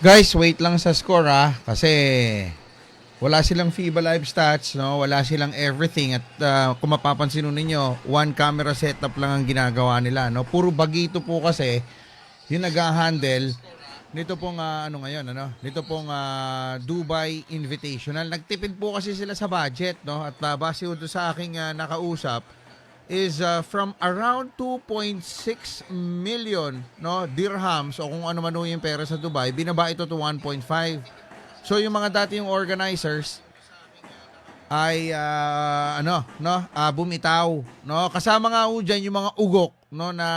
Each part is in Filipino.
Guys, wait lang sa score kasi wala silang FIBA live stats, no? Wala silang everything at kung mapapansin ninyo, one camera setup lang ang ginagawa nila, no? Puro bagito po kasi yung nag-handle nito pong ano ngayon, ano? Nito pong Dubai Invitational. Nagtipid po kasi sila sa budget, no? At base ito sa aking nakausap is from around 2.6 million, no, dirhams o kung ano man yung pera sa Dubai, binaba ito to 1.5. So yung mga dati yung organizers ay bumitaw, no? Kasama nga ho diyan yung mga ugok, no, na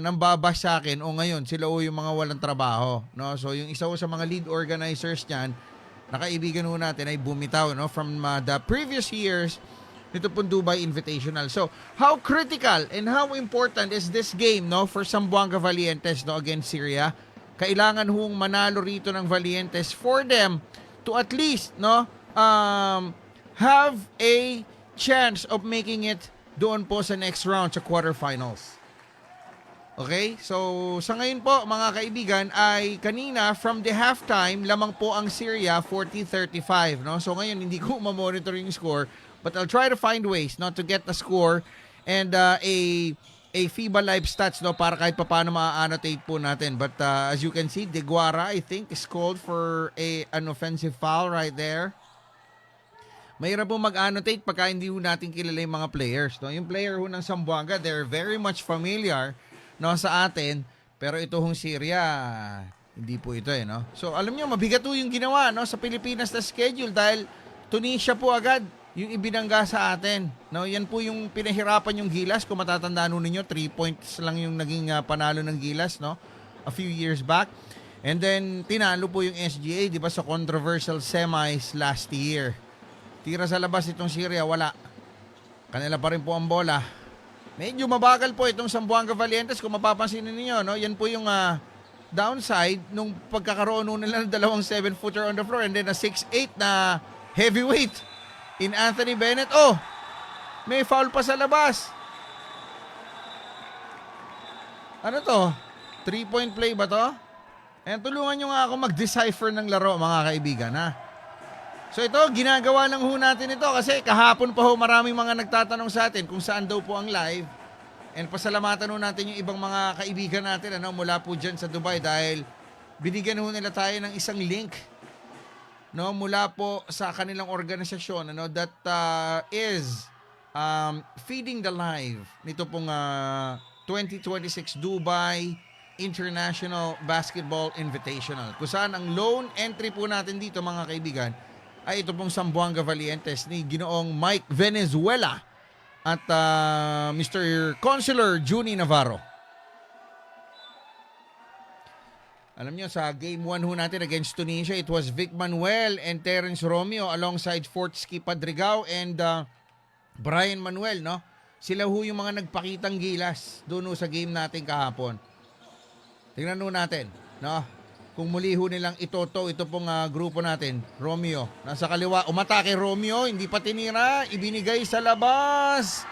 nambabash sa akin o ngayon sila ho yung mga walang trabaho, no? So yung isa ho sa mga lead organizers niyan, nakaibigan ho natin ay bumitaw, no, from the previous years nito pong Dubai Invitational. So, how critical and how important is this game, no, for Zamboanga Valientes, no, against Syria? Kailangan hong manalo rito ng Valientes for them to at least, no, have a chance of making it doon po sa next round sa quarterfinals. Okay? So, sa ngayon po, mga kaibigan, ay kanina, from the halftime, lamang po ang Syria, 40-35, no? So, ngayon, hindi ko ma-monitor yung score, but I'll try to find ways, no, to get the score and a FIBA live stats, no, para kahit paano ma-annotate po natin. But as you can see, De Guara, I think, is called for an offensive foul right there. Mahirap po mag-annotate pagka hindi ho natin kilala yung mga players, no? Yung player ho ng Zamboanga, they're very much familiar, no, sa atin, pero ito hong Syria, hindi po ito no. So alam niyo, mabigat po yung ginawa, no, sa Pilipinas na schedule dahil Tunisia po agad yung ibinangga sa atin, no. Yan po yung pinahirapan yung Gilas, kung matatandaan niyo, 3 points lang yung naging panalo ng Gilas, no, a few years back. And then tinalo po yung SGA, di ba, sa controversial semis last year. Tira sa labas itong Syria, wala. Kanila pa rin po ang bola. Medyo mabagal po itong Zamboanga Valientes kung mapapansin niyo, no? Yan po yung downside nung pagkakaroon nila ng dalawang 7-footer on the floor and then a 6'8 na heavyweight in Anthony Bennett. Oh, may foul pa sa labas. Ano to? 3-point play ba to? And tulungan nyo nga ako mag-decipher ng laro, mga kaibigan, ha? So ito, ginagawa lang ho natin ito kasi kahapon pa ho maraming mga nagtatanong sa atin kung saan daw po ang live. And pasalamatan ho natin yung ibang mga kaibigan natin, ano, mula po dyan sa Dubai dahil binigyan ho nila tayo ng isang link, no, mula po sa kanilang organisasyon, ano, that is feeding the live nito pong 2026 Dubai International Basketball Invitational. Kung saan ang loan entry po natin dito, mga kaibigan, ay ito pong Zamboanga Valientes ni Ginoong Mike Venezuela at Mr. Consular Juni Navarro. Alam nyo, sa game 1 ho natin against Tunisia, it was Vic Manuel and Terence Romeo alongside Fortsky Padrigao and Brian Manuel, no? Sila ho yung mga nagpakitang gilas doon ho sa game natin kahapon. Tingnan ho natin, no? Kung muli ho nilang itoto, ito pong grupo natin, Romeo. Nasa kaliwa, umatake Romeo, hindi pa tinira, ibinigay sa labas.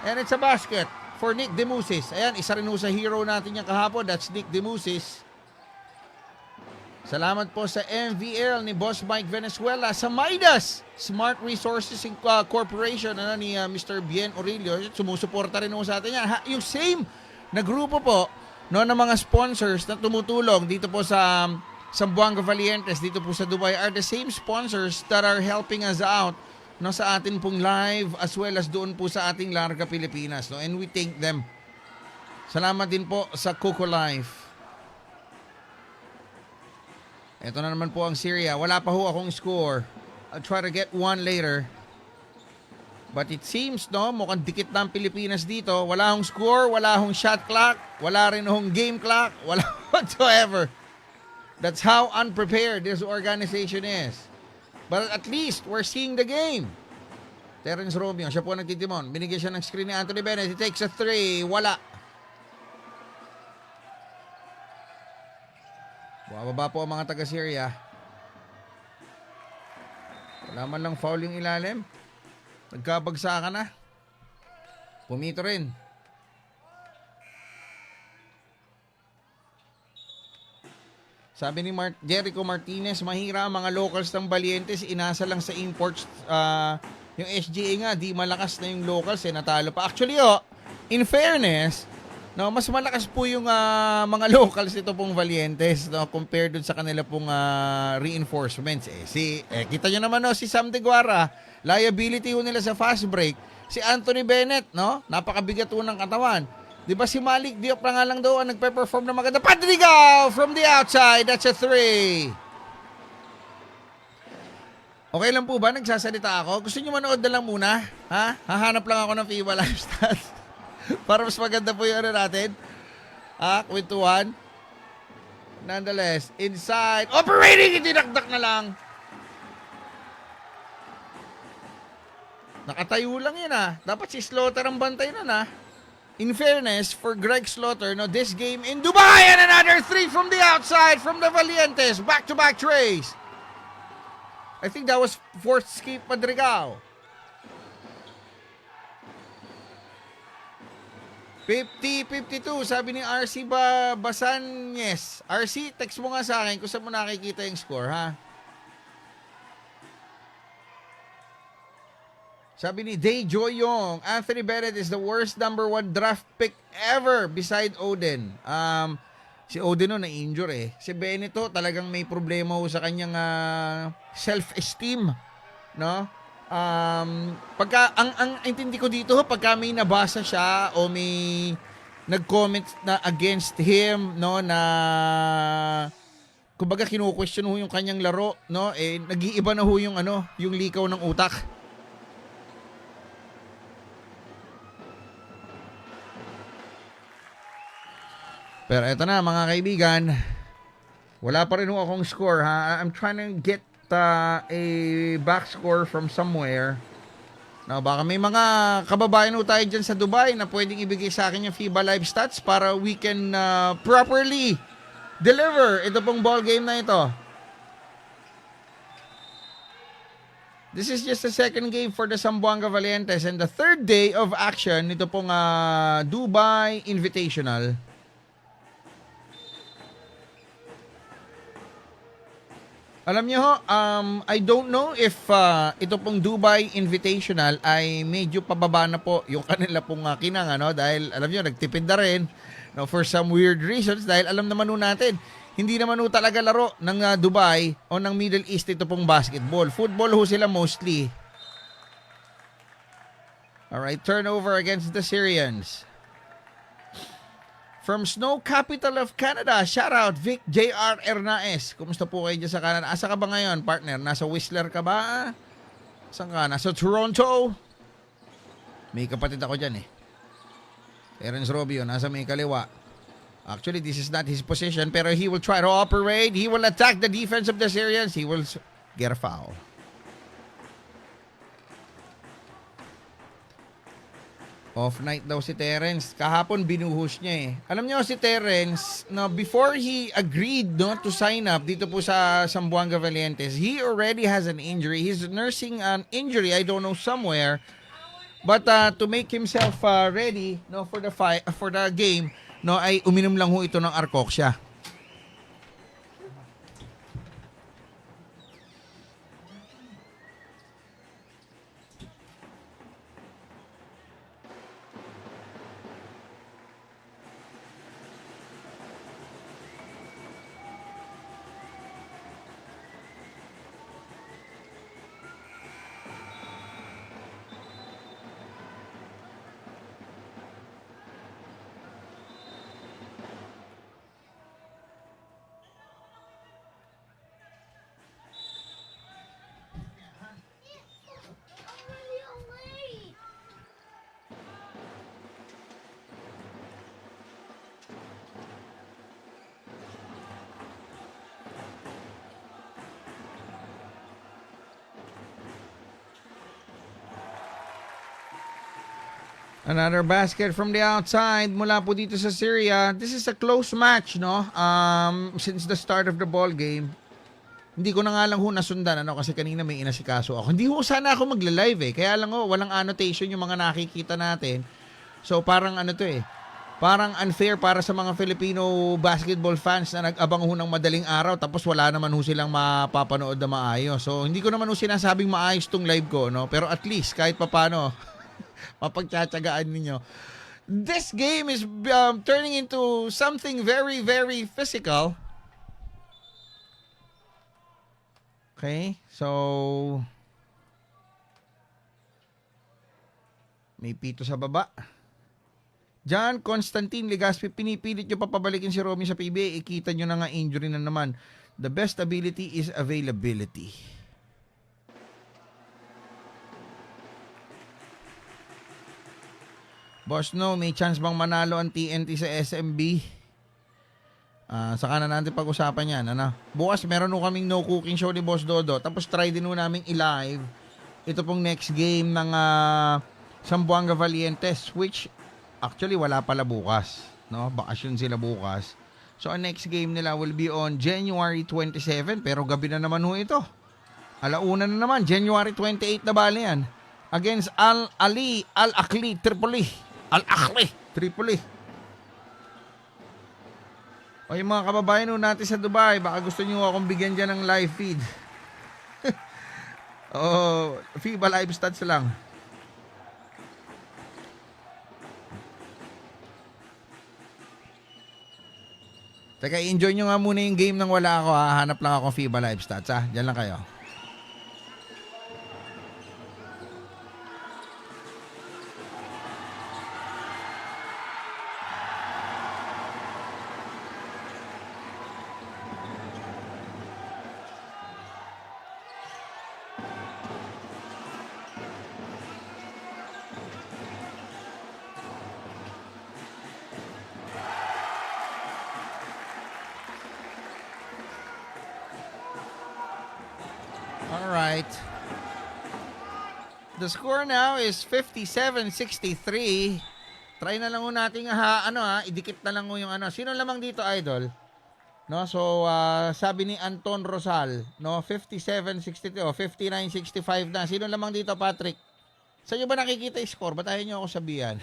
And it's a basket for Nick Demusis. Ayan, isa rin ho sa hero natin yung kahapon, that's Nick Demusis. Salamat po sa MVL ni Boss Mike Venezuela, sa Midas Smart Resources Corporation, ni Mr. Bien Aurelio. Sumusuporta rin ho sa atin yan. Yung same na grupo po, no, ng mga sponsors na tumutulong dito po sa Zamboanga Valientes, dito po sa Dubai, are the same sponsors that are helping us out, no, sa atin pong live as well as doon po sa ating Larga Pilipinas, no, and we thank them. Salamat din po sa Coco Life. Ito na naman po ang Syria. Wala pa ho akong score. I'll try to get one later. But it seems, no, mukhang dikit na ang Pilipinas dito. Wala hong score, wala hong shot clock, wala rin hong game clock, wala whatsoever. That's how unprepared this organization is. But at least, we're seeing the game. Terence Romeo, siya po nagtitimon. Binigyan siya ng screen ni Anthony Bennett. He takes a 3. Wala. Bababa po ang mga taga-Syria. Wala man lang foul yung ilalim. Nagkabagsakan na. Pumito rin. Sabi ni Jericho Martinez, mahira ang mga locals ng Valientes, inasa lang sa imports. Yung SGA nga, di malakas na yung locals, natalo pa. Actually, in fairness, no, mas malakas po yung mga locals nito pong Valientes, no, compared dun sa kanila pong reinforcements. Kita nyo naman, no, si Sam De Guara, liability ho nila sa fast break. Si Anthony Bennett, no, napakabigat ho ng katawan. Di ba si Malik Diop na nga lang daw ang nagpe-perform na maganda. Padrigal from the outside. That's a 3. Okay lang po ba? Nagsasalita ako? Gusto nyo manood na lang muna? Ha? Hahanap lang ako ng FIBA Live Stats. Para mas maganda po yung ano natin. Kwentuhan. Nonetheless, inside. Operating! Itinakdak na lang. Nakatayo lang yun Dapat si Slaughter ang bantay nun In fairness, for Greg Slaughter, no, this game in Dubai and another 3 from the outside from the Valientes. Back-to-back trays. I think that was fourth skip Madrigal. 50-52, sabi ni RC Basanyes. RC, text mo nga sa akin kung saan mo nakikita yung score, ha? Sabi ni Day Joyong, Anthony Bennett is the worst number 1 draft pick ever beside Odin. Si Odin na-injure Si Bennett talagang may problema sa kanyang self-esteem, no? Pagka ang intindi ko dito, pagka may nabasa siya o may nag-comment na against him, no, na kumbaga kinu-question ho yung kanyang laro, no? Nag-iiba na ho yung yung likaw ng utak. Pero eto na mga kaibigan, wala pa rin akong score ha. I'm trying to get a back score from somewhere. Now, baka may mga kababayan tayo dyan sa Dubai na pwedeng ibigay sa akin yung FIBA Live Stats para we can properly deliver ito pong ball game na ito. This is just the second game for the Zamboanga Valientes and the third day of action nito pong Dubai Invitational. Alam niyo I don't know if ito pong Dubai Invitational ay medyo pababa na po yung kanila pong kinang dahil alam niyo nagtipid na rin for some weird reasons dahil alam naman natin hindi naman talaga laro ng Dubai o ng Middle East ito pong basketball. Football sila mostly. Alright, turnover against the Syrians. From Snow Capital of Canada, shout out Vic J.R. Ernaes. Kumusta po kayo dyan sa Canada? Asa ka ba ngayon, partner? Nasa Whistler ka ba? Saan ka? Nasa Toronto? May kapatid ako dyan Terence Robio, nasa may kaliwa. Actually, this is not his position, pero he will try to operate. He will attack the defense of the Syrians. He will get a foul. Off night daw si Terence. Kahapon binuhos niya Alam niyo si Terence, before he agreed to sign up dito po sa Zamboanga Valientes, he already has an injury. He's nursing an injury, I don't know somewhere. But to make himself ready for the game, ay uminom lang ito ng Arcoxia. Another basket from the outside mula po dito sa Syria. This is a close match, since the start of the ball game. Hindi ko na nga lang nasundan, kasi kanina may inasikaso ako. Hindi sana ako magla-live Kaya lang walang annotation yung mga nakikita natin. So parang parang unfair para sa mga Filipino basketball fans na nag-abang ho ng madaling araw tapos wala naman ho silang mapapanood na maayos. So, hindi ko naman ho sinasabing maayos tong live ko, no? Pero at least, kahit papano, mapagtsatsagaan ninyo. This game is turning into something very, very physical. Okay, so may pito sa baba. John Constantine Legaspi, pinipilit nyo papabalikin si Romy sa PBA. Ikita nyo na nga injury na naman. The best ability is availability. Boss, no, may chance bang manalo ang TNT sa SMB? Saka na natin pag-usapan yan. Ano? Bukas meron nung kaming no cooking show ni Boss Dodo. Tapos try din nung namin i-live ito pong next game ng Zamboanga Valientes, which actually wala pala bukas, no? Bakasyon sila bukas. So ang next game nila will be on January 27, pero gabi na naman ho ito. Alauna na naman, January 28 na bale yan. Against Al-Akli Tripoli. O yung mga kababayan ho natin sa Dubai, baka gusto nyo akong bigyan dyan ng live feed. FIBA live stats lang. Teka, enjoy nyo nga muna yung game nang wala ako. Hanap lang ako FIBA live stats. Diyan lang kayo. Alright. The score now is 57-63. Try na lang ho natin idikit na lang ho yung Sino lamang dito, idol? No, so sabi ni Anton Rosal, no, 57-63 o 59-65 na. Sino lamang dito, Patrick? Sa inyo ba nakikita yung score? Batahin niyo ako sabihan.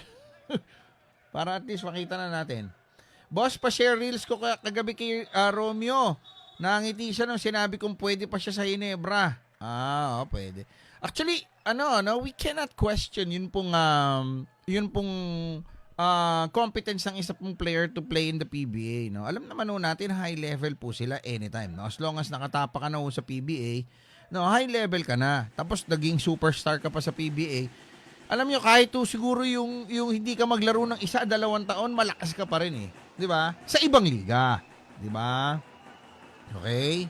Para at least makita na natin. Boss, pa-share reels ko kagabi kay Romeo. Nangiti siya nung sinabi kong pwede pa siya sa Ginebra. Pwede. Actually, we cannot question yun pong competence ng isa pong player to play in the PBA, no? Alam naman natin high level po sila anytime, no? As long as nakatapa ka na sa PBA, no, high level ka na. Tapos naging superstar ka pa sa PBA. Alam nyo, kahit siguro yung hindi ka maglaro ng 1-2 taon, malakas ka pa rin eh. 'Di ba? Sa ibang liga, 'di ba? Okay?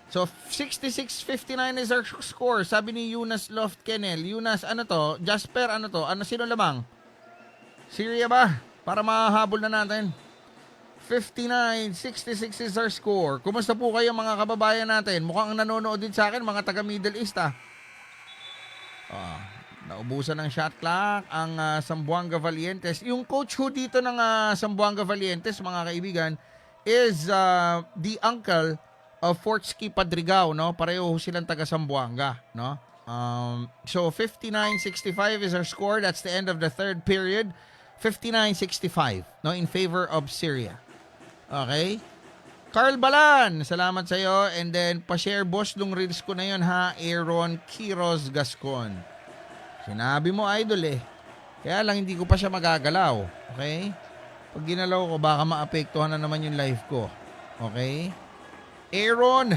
So, 66-59 is our score. Sabi ni Eunice Loft Kennel. Eunice, Jasper, sino lamang? Syria ba? Para mahabol na natin. 59-66 is our score. Kumusta po kayo mga kababayan natin? Mukhang nanonood din sa akin, mga taga Middle East, naubusan ng shot clock ang Zamboanga Valientes. Yung coach ho dito ng Zamboanga Valientes, mga kaibigan, is the uncle of Fortsky Padrigao, no? Pareho silang taga Zamboanga, no? So 59-65 is our score. That's the end of the third period. 59-65, no, in favor of Syria. Okay? Carl Balan, salamat sa iyo. And then pa-share boss nung reels ko na 'yon, ha, Aaron Quiroz Gascon. Sinabi mo, idol eh. Kaya lang hindi ko pa siya magagalaw. Okay? Pag ginalaw ko, baka maapektuhan na naman yung live ko. Okay? Aaron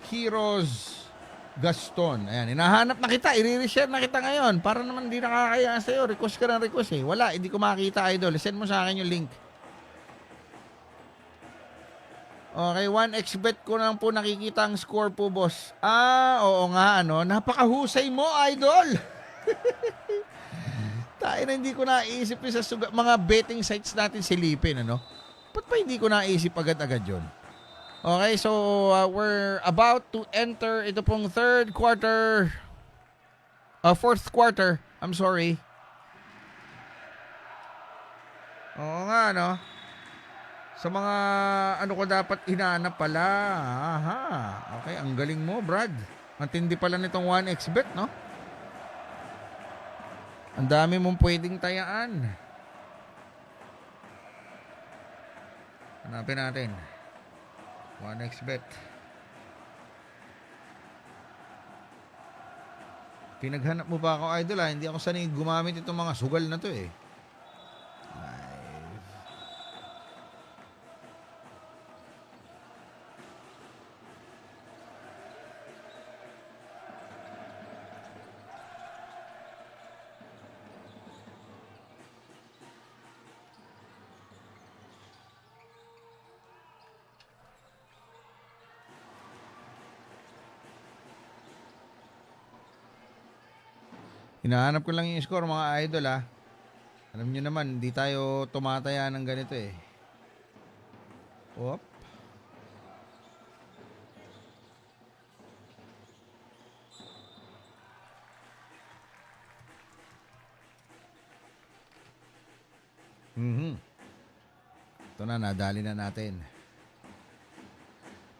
Quiroz Gaston. Ayan, hinahanap na kita. I-reshare na kita ngayon. Para naman hindi nakakaya sa'yo. Request ka ng request eh. Wala, hindi ko makita, idol. Send mo sa akin yung link. Okay, 1xbet ko lang po nakikita ang score po, boss. Oo nga, napakahusay mo, idol. Tayo na hindi ko naisip sa mga betting sites natin silipin, Ba't pa hindi ko naisip agad-agad yun? Okay, so we're about to enter ito pong fourth quarter. I'm sorry. Oo nga, Sa mga ko dapat hinahanap pala. Aha. Okay, ang galing mo, Brad. Matindi pala nitong 1xbet, no? Ang dami mong pwedeng tayaan. Hanapin natin. 1xbet. Pinaghanap mo pa ako, idol ha. Hindi ako sanay gumamit itong mga sugal na to eh. Hinahanap ko lang yung score mga idol ha. Alam nyo naman, hindi tayo tumataya ng ganito eh. Op. Ito na, nadali na natin.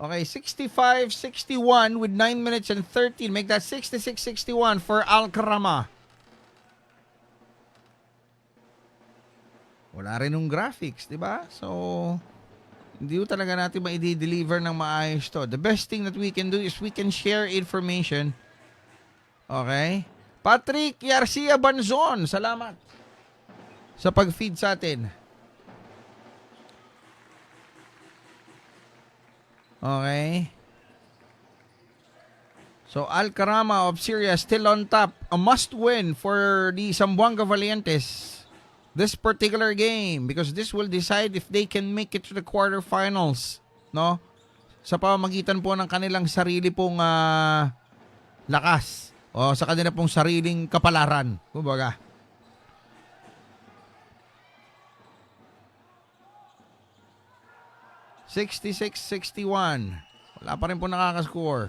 Okay, 65-61 with 9 minutes and 13. Make that 66-61 for Alcarama. Wala rin yung graphics, di ba? So, hindi ko talaga natin ma-deliver ng maayos to. The best thing that we can do is we can share information. Okay? Patrick Garcia Banzon, salamat sa pag-feed sa atin. Okay. So, Alcarama of Syria still on top. A must win for the Zamboanga Valientes this particular game because this will decide if they can make it to the quarterfinals. No? Sa pamamagitan po ng kanilang sarili pong lakas o sa kanila pong sariling kapalaran. Kumbaga. $66-61. Wala pa rin po nakakascore.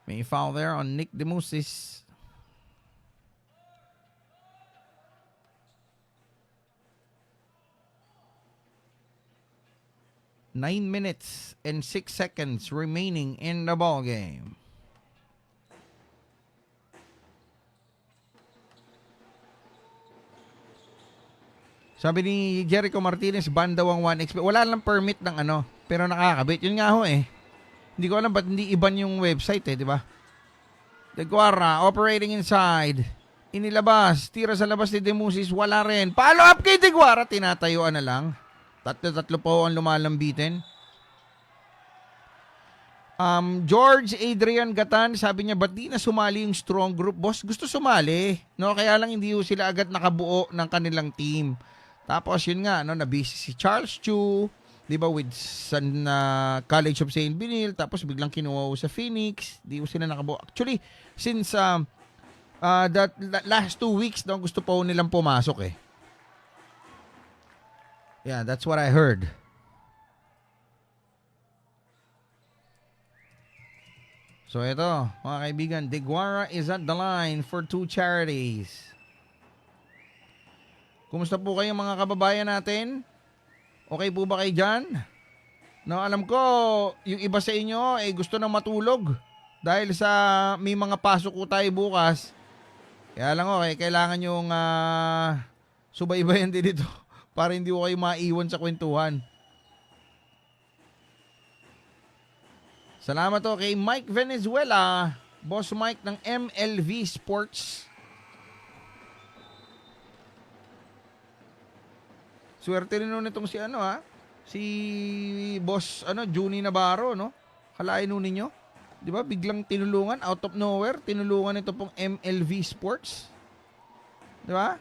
May foul there on Nick Demusis. Nine minutes and 6 seconds remaining in the ball game. Sabi ni Jericho Martinez, ban daw ang 1xbet. Wala lang permit ng ano, pero nakakabit. Yun nga ho eh. Hindi ko alam ba't hindi iban yung website eh, di ba? De Guara, operating inside. Inilabas, tira sa labas ni Demusis, wala rin. Follow up kay De Guara, tinatayuan na lang. Tatlo po ang lumalambitin. George Adrian Gatan, sabi niya, ba't di na sumali yung strong group? Boss, gusto sumali. No? Kaya lang hindi sila agad nakabuo ng kanilang team. Tapos yun nga, no, nabisi si Charles Chu, di ba, with College of St. Benil, tapos biglang kinuha sa Phoenix, di sila nakabuo. Actually, since that last 2 weeks, no, gusto pa nilang pumasok eh. Yeah, that's what I heard. So ito, mga kaibigan, De Guara is at the line for 2 charities. Kumusta po kayo mga kababayan natin? Okay po ba kayo dyan? No, alam ko, yung iba sa inyo gusto na matulog dahil sa may mga pasok ko tayo bukas. Kaya lang kailangan yung subaybayan din dito para hindi ko kayo maiwan sa kwentuhan. Salamat kay Mike Venezuela, Boss Mike ng MLV Sports. Swerte rin nun itong si Boss Juni Navarro, no? Kalain nun ninyo. Di ba? Biglang tinulungan, out of nowhere, tinulungan ito pong MLV Sports. Di ba?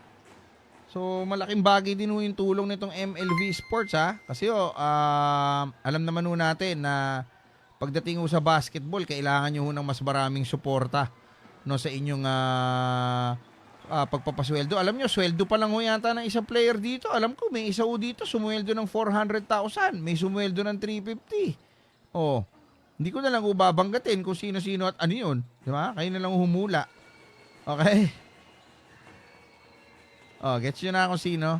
So, malaking bagay din yung tulong nitong MLV Sports, ha? Kasi alam naman natin na pagdating sa basketball, kailangan nyo ng mas maraming suporta, no, sa inyong pagpapasweldo. Alam nyo, sweldo pa lang yata ng isang player dito. Alam ko, may isa dito, sumweldo ng 400,000. May sumweldo ng 350. Hindi ko na lang babanggatin kung sino-sino at ano yun. Di ba? Kayo na lang humula. Okay? Gets nyo na kung sino.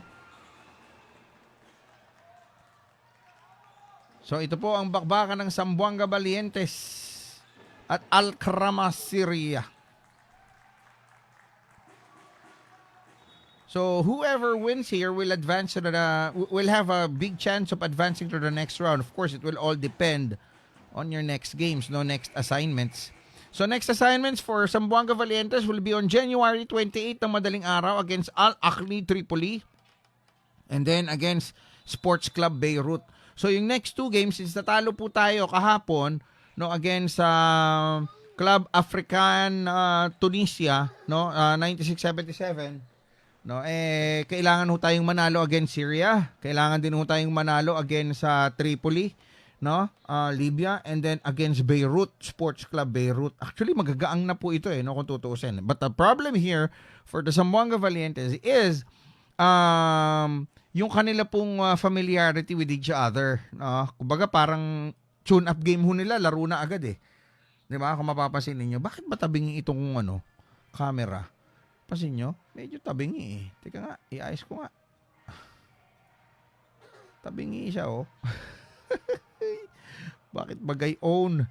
So, ito po ang bakbakan ng Zamboanga Valientes at Alcarama, Syria. So whoever wins here will advance to will have a big chance of advancing to the next round. Of course, it will all depend on your next games, next assignments. So next assignments for Zamboanga Valientes will be on January 28 ng madaling araw against Al Ahly Tripoli and then against Sports Club Beirut. So yung next two games, since natalo po tayo kahapon against Club African Tunisia 96-77, kailangan ho tayong manalo against Syria. Kailangan din ho tayong manalo against Tripoli, Libya, and then against Beirut, Sports Club Beirut. Actually, magagaang na po ito kung tutuusin. But the problem here for the Zamboanga Valientes is yung kanila pong familiarity with each other. Kumbaga parang tune-up game ho nila, laro na agad eh. Di ba? Kung mapapansin ninyo, bakit ba tabingi itong camera? Pansin nyo? Medyo tabingi eh. Teka nga, iayos ko nga. Tabingi siya Bakit bagay own?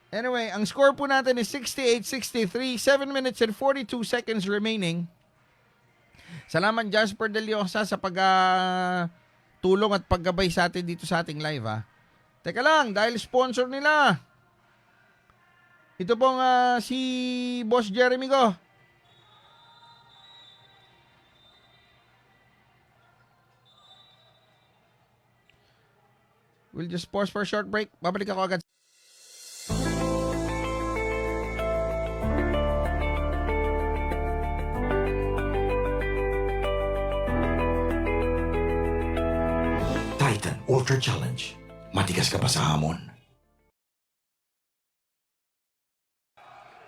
Anyway, ang score po natin is 68-63, 7 minutes and 42 seconds remaining. Salamat Jasper De Leosa sa tulong at paggabay sa atin dito sa ating live Teka lang, dahil sponsor nila. Ito pong si Boss Jeremy ko. We'll just pause for a short break. Babalik ako agad. Titan Ultra Challenge. Matigas ka pa sa hamon.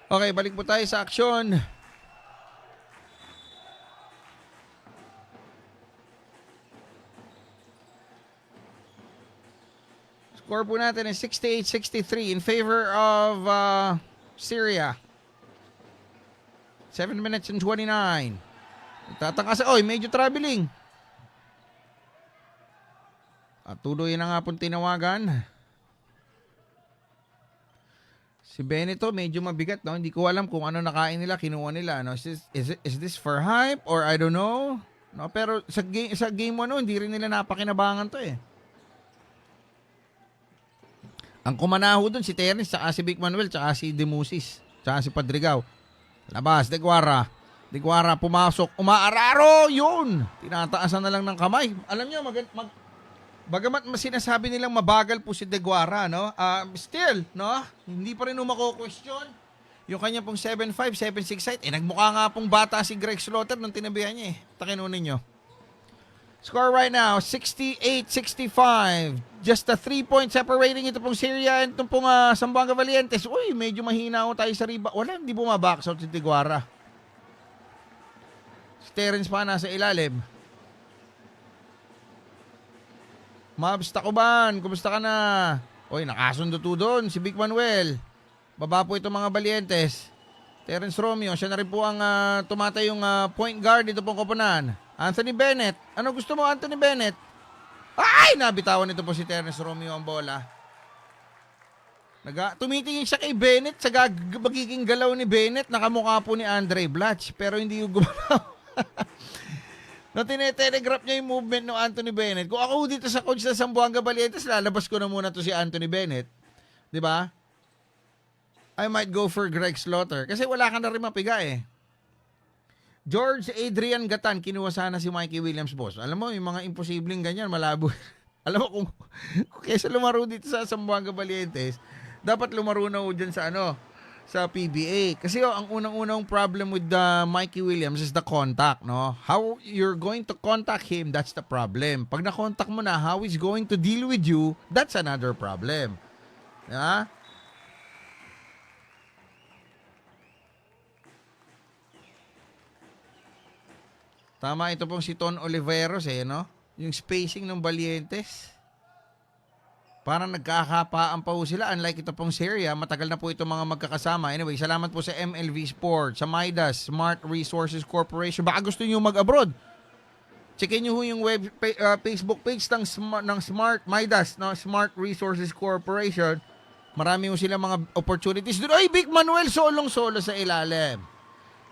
Okay, balik po tayo sa aksyon. Score po natin is 68-63 in favor of Syria. 7 minutes and 29. Tatangkas, medyo traveling. At tuloy na nga pong tinawagan. Si Benito, medyo mabigat, Hindi ko alam kung ano nakain nila, kinuha nila, Is this for hype or I don't know? Pero sa game 1, hindi rin nila napakinabangan to Ang kumanaho dun si Terence, saka si Vic Manuel, saka si Demusis, saka si Padrigaw. Labas, Deguara. Deguara pumasok, umaararo, yun. Tinataasan na lang ng kamay. Alam niyo, bagamat sinasabi nilang mabagal po si Deguara, still, hindi pa rin umako-question. Yung kanya pong 7'5", 7'6" height, nagmukha nga pong bata si Greg Slaughter nung tinabihan niya Takinunin niyo. Score right now, 68-65. Just a 3-point separating ito pong Syria and itong pong Zamboanga Valientes. Uy, medyo mahina tayo sa riba. Wala, hindi bumabox out si Deguara. Si Terence pa nasa ilalim. Mabs Takuban, kumusta ka na? Uy, nakasundo to doon, si Vic Manuel. Baba po itong mga Valientes. Terence Romeo, siya na rin po ang tumatay yung point guard dito pong koponan. Anthony Bennett. Ano gusto mo, Anthony Bennett? Ay! Nabitawan nito po si Terence Romeo ang bola. Tumitingin siya kay Bennett sa magiging galaw ni Bennett. Nakamukha po ni Andre Blatch. Pero hindi yung gumalaw. Tinetelegraph niya yung movement ng Anthony Bennett. Kung ako dito sa coach na Zamboanga Valientes, lalabas ko na muna to si Anthony Bennett. Diba? I might go for Greg Slaughter. Kasi wala ka na rin mapiga George Adrian Gatan, kinuha sana si Mikey Williams, boss. Alam mo, yung mga imposibleng ganyan, malabo. Alam mo, kung kaysa lumaro dito sa Zamboanga Valientes, dapat lumaro na dyan sa sa PBA. Kasi ang unang-unang problem with Mikey Williams is the contact, How you're going to contact him, that's the problem. Pag na-contact mo na, how he's going to deal with you, that's another problem. Yeah? Tama ito pong si Ton Oliveros Yung spacing ng Valientes. Parang nagkakapaan pa po sila. Unlike ito pong Syria, matagal na po itong mga magkakasama. Anyway, salamat po sa MLV Sport, sa Midas, Smart Resources Corporation. Baka gusto nyo mag-abroad. Checkin nyo yung Facebook page ng Smart Midas, Smart Resources Corporation. Marami mo sila mga opportunities doon. Ay, Vic Manuel, solong-solo sa ilalim.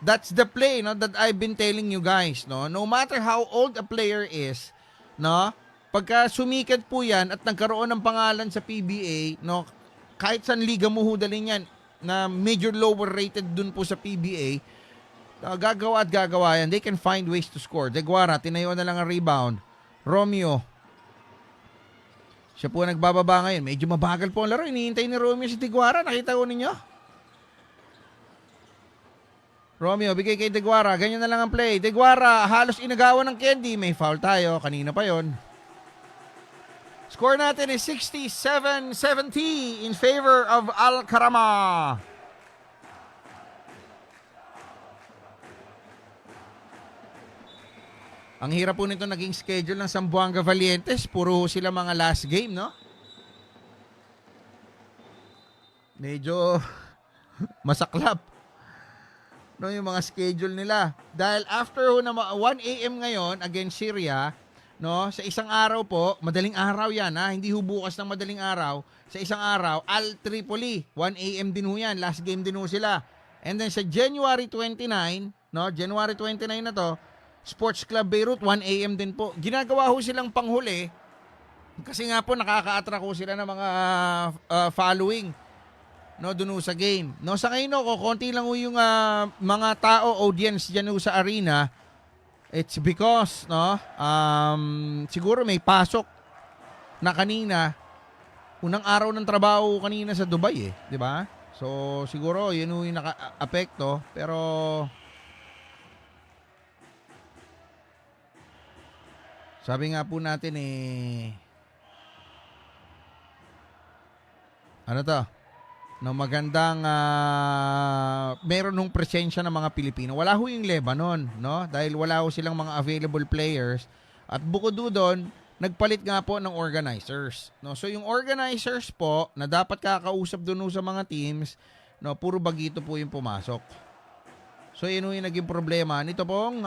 that's the play, no, that I've been telling you guys, no. No matter how old a player is, no, pagka sumikat po yan at nagkaroon ng pangalan sa PBA, no, kahit saan liga mo hudalin yan, na major lower rated dun po sa PBA, gagawa at gagawa yan. They can find ways to score. Deguara, tinayo na lang ang rebound. Romeo, siya po nagbababa ngayon. Medyo mabagal po ang laro. Hinihintay ni Romeo si Deguara. Nakita ko ninyo? Romeo, bigay kay Deguara. Ganyan na lang ang play. Deguara, halos inagawan ng candy. May foul tayo. Kanina pa yon. Score natin is 67-70 in favor of Al-Karama. Ang hirap po nito naging schedule ng Zamboanga Valientes. Puro sila mga last game, no? Medyo masaklap, no, yung mga schedule nila. Dahil after na 1 a.m. ngayon against Syria, no, sa isang araw po, madaling araw yan, ha? Hindi ho bukas ng madaling araw. Sa isang araw, Al Tripoli, 1 a.m. din ho yan. Last game din ho sila. And then sa January 29, no, January 29 na to, Sports Club Beirut, 1 a.m. din po. Ginagawa ho silang panghuli kasi nga po nakaka-attract ho sila ng mga following, no, dun ho sa game. No, sa ngayon ho, konti lang ho yung mga tao, audience dyan ho sa arena. It's because, no, siguro may pasok na kanina, unang araw ng trabaho kanina sa Dubai eh, di ba? So, siguro yun ho yung naka-apekto, pero sabi nga po natin ano to? No, magandang meron nung presensya ng mga Pilipino. Wala ho yung Lebanon, no? Dahil wala ho silang mga available players. At bukod doon, nagpalit nga po ng organizers, no? So yung organizers po na dapat kakausap doon sa mga teams, no, puro bagito po yung pumasok. So yun yung naging problema nito pong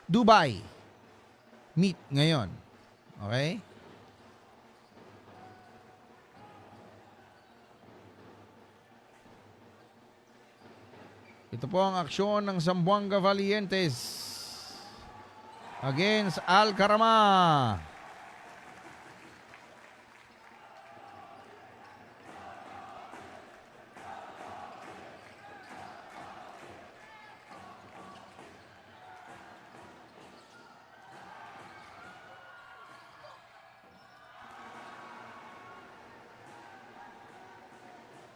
Dubai meet ngayon. Okay? Ito po ang aksyon ng Zamboanga Valientes against Al-Karama.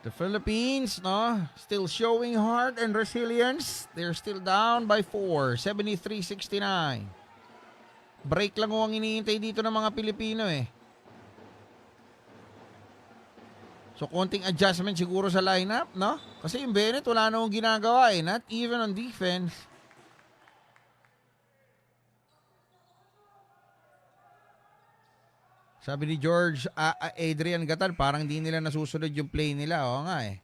The Philippines, no, still showing heart and resilience. They're still down by 4, 73-69. Break lang ho ang iniintay dito ng mga Pilipino eh. So, konting adjustment siguro sa lineup, no? Kasi yung Bennett, wala na akong ginagawa eh. Not even on defense. Sabi ni George Adrian Gatal, parang di nila nasusunod yung play nila. Oo nga eh.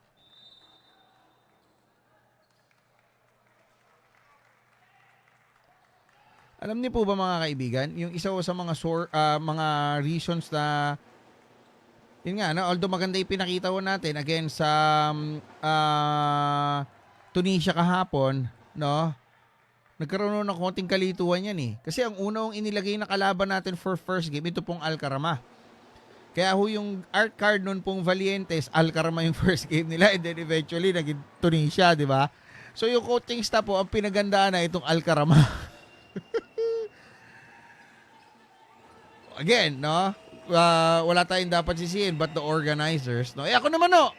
Alam niyo po ba mga kaibigan, yung isa sa mga mga reasons na yun nga, no, although maganda yung pinakita ko natin against sa Tunisia kahapon, no? Nagkaroon ng konting kalituan yan eh. Kasi ang unang inilagay na kalaban natin for first game, ito pong Al-Karama. Kaya ho yung art card nun pong Valientes, Al-Karama yung first game nila and then eventually naging Tunisia, di ba? So yung coaching staff po, ang pinagandaan na itong Al-Karama. Again, no? Wala tayong dapat sisihin but the organizers, no? Ako naman, no?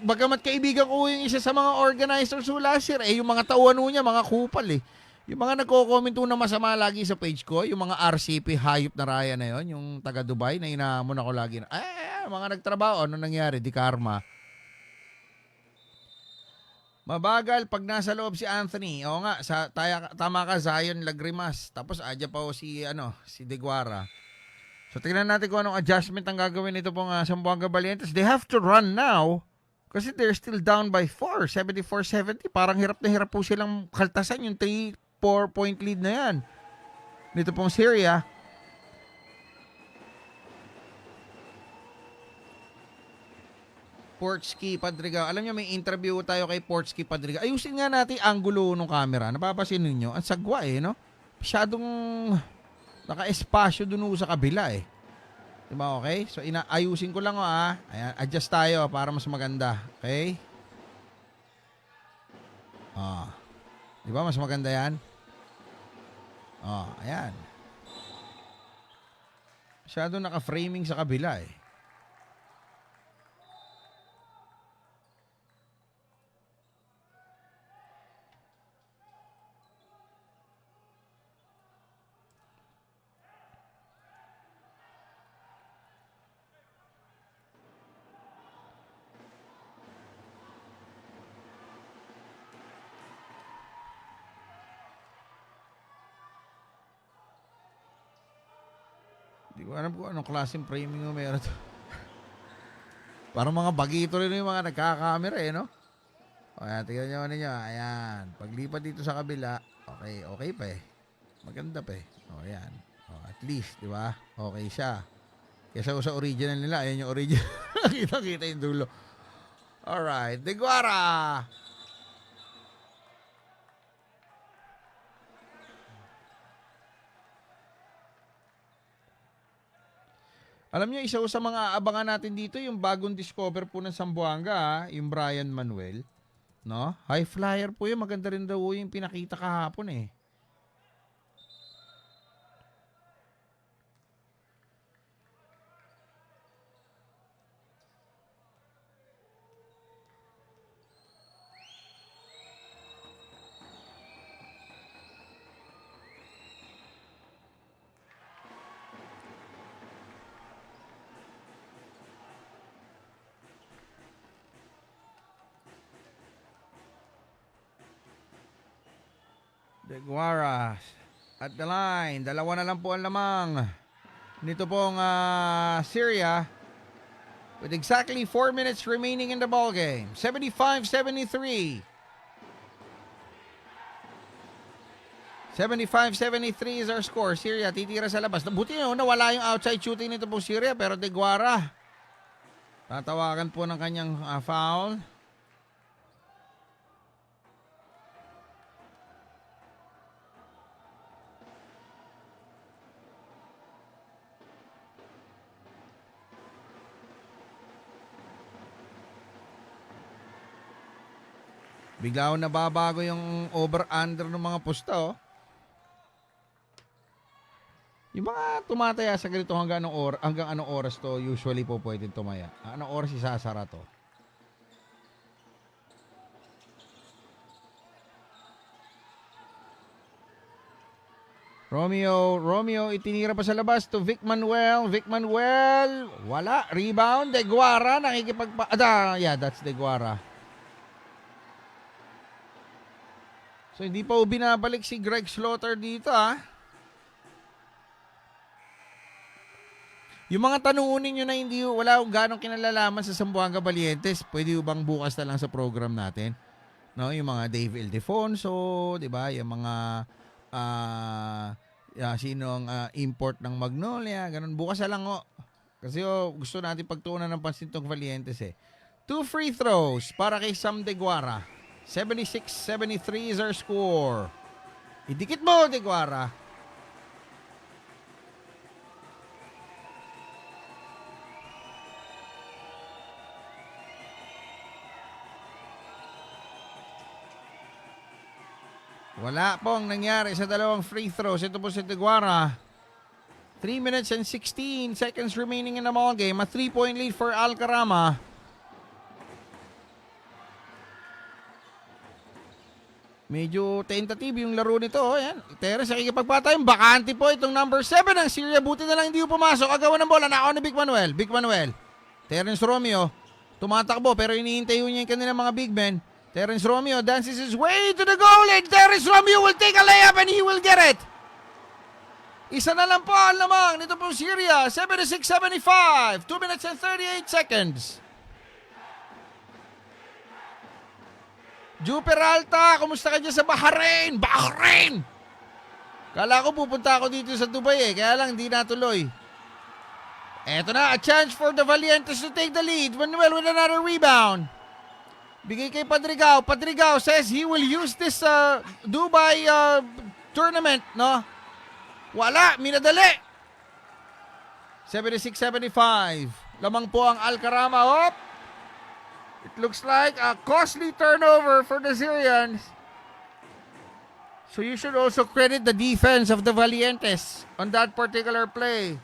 Bagamat kaibigan ko yung isa sa mga organizers ho last year, yung mga tauhan ho niya, mga kupal eh. Yung mga nagko-comment na masama lagi sa page ko, yung mga RCP hayop na raya na yon, yung taga Dubai na inaamon ako lagi na, mga nagtrabaho, ano nangyari? Di karma. Mabagal pag nasa loob si Anthony. Oo nga, tama ka, Zion Lagrimas. Tapos adya pa ho si Deguara. So tingnan natin kung anong adjustment ang gagawin nito pong Zamboanga Valientes. They have to run now kasi they're still down by 4, 74-70. Parang hirap na hirap po silang kaltasan yung 3-4 point lead na yan. Nito pong Syria. Portsky Padrigal. Alam niyo, may interview tayo kay Portsky Padrigal. Ayusin nga natin ang angulo ng camera. Napapasin ninyo, ang sagwa no? Masyadong naka-espasyo dun sa kabila Diba, okay? So, ayusin ko lang Ayan, adjust tayo para mas maganda. Okay? Diba, mas maganda yan? Ayan. Masyadong naka-framing sa kabila Hindi ko alam kung anong klaseng framing mo meron to. Parang mga bagito rin yung mga nagkakamera no? Ayan, tingnan nyo ninyo. Ayan. Paglipat dito sa kabila, okay pa Maganda pa ayan. At least, di ba? Okay siya. Kesa sa original nila, ayan yung original. Kita yung dulo. Alright. Deguara! Alam niyo, isa sa mga abangan natin dito, yung bagong discover po ng Zamboanga, yung Brian Manuel. No? High flyer po yun. Maganda rin daw yung pinakita kahapon Deguara at the line. Dalawa na lang po ang lamang nito pong Syria with exactly 4 minutes remaining in the ball game. 75-73. 75-73 is our score. Syria titira sa labas. Buti nawala yung outside shooting nito pong Syria, pero Deguara tatawagan po ng kanyang foul. Bigla nababago yung over-under ng mga pusta Yung mga tumataya sa ganito hanggang anong oras to usually po pwedeng tumaya. Anong oras isasara to? Romeo itinira pa sa labas to Vic Manuel, wala. Rebound, Deguara, yeah, that's Deguara. So, hindi pa binabalik si Greg Slaughter dito, Yung mga tanungin nyo na wala ganong kinalalaman sa Zamboanga Valientes, pwede bang bukas na lang sa program natin? No, yung mga Dave Ildefonso, di ba? Yung mga, sinong import ng Magnolia, ganun. Bukas na lang, Kasi gusto natin pagtuunan ng pansin tong Valientes, 2 free throws para kay Sam Deguara. 76-73 is our score. Idikit mo, Deguara. Wala pong nangyari sa dalawang free throws. Ito po si Deguara. 3 minutes and 16 seconds remaining in the ball game. A 3-point lead for Alcarama. Medyo tentative yung laro nito. Yan. Terence nakikipagpatay. Bakante po itong number 7 ng Syria. Buti na lang hindi pumasok. Agawan ng bola. Nakaw ni Vic Manuel. Terence Romeo. Tumatakbo pero iniintay niya yung kanilang mga big men. Terence Romeo dances his way to the goal. And Terence Romeo will take a layup and he will get it. Isa na lang po ang lamang nito pong Syria. 76-75. 2 minutes and 38 seconds. Ju Peralta, kumusta ka dyan sa Bahrain? Kala ko pupunta ako dito sa Dubai kaya lang hindi natuloy. Eto na, a chance for the Valientes to take the lead. Manuel with another rebound. Bigay kay Padrigao. Padrigao says he will use this Dubai tournament, no? Wala, minadali. 76-75. Lamang po ang Alcarama. Hop! It looks like a costly turnover for the Syrians. So you should also credit the defense of the Valientes on that particular play.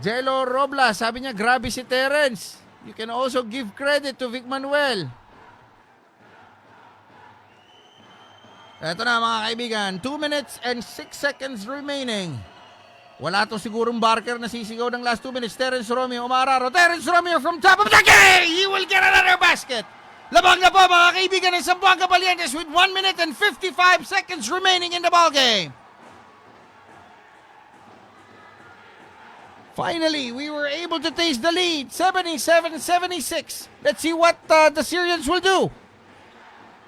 Jello Robla, sabi niya, grabe si Terence. You can also give credit to Vic Manuel. Eto na mga kaibigan, 2 minutes and 6 seconds remaining. Wala to sigurong Barker na sisigaw ng last 2 minutes. Terence Romeo umararo. Terence Romeo from top of the key! He will get another basket. Labang na po mga kaibigan ng Zamboanga Valientes with 1 minute and 55 seconds remaining in the ballgame. Finally, we were able to taste the lead. 77-76. Let's see what the Syrians will do.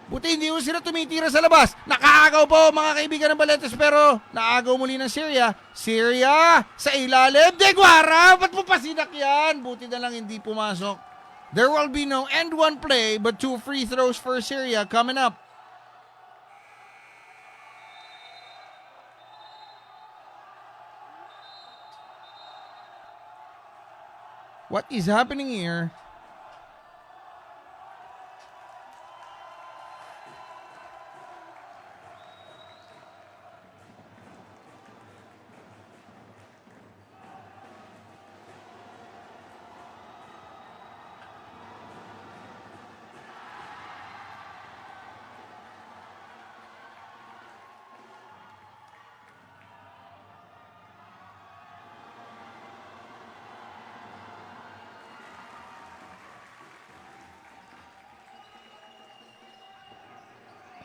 Buti hindi ko sila tumitira sa labas. Nakaagaw po mga kaibigan ng Valientes pero naagaw muli ng Syria. Syria sa ilalim. De Guara, ba't mo pasinak yan? Buti na lang hindi pumasok. There will be no end one play but 2 free throws for Syria coming up. What is happening here?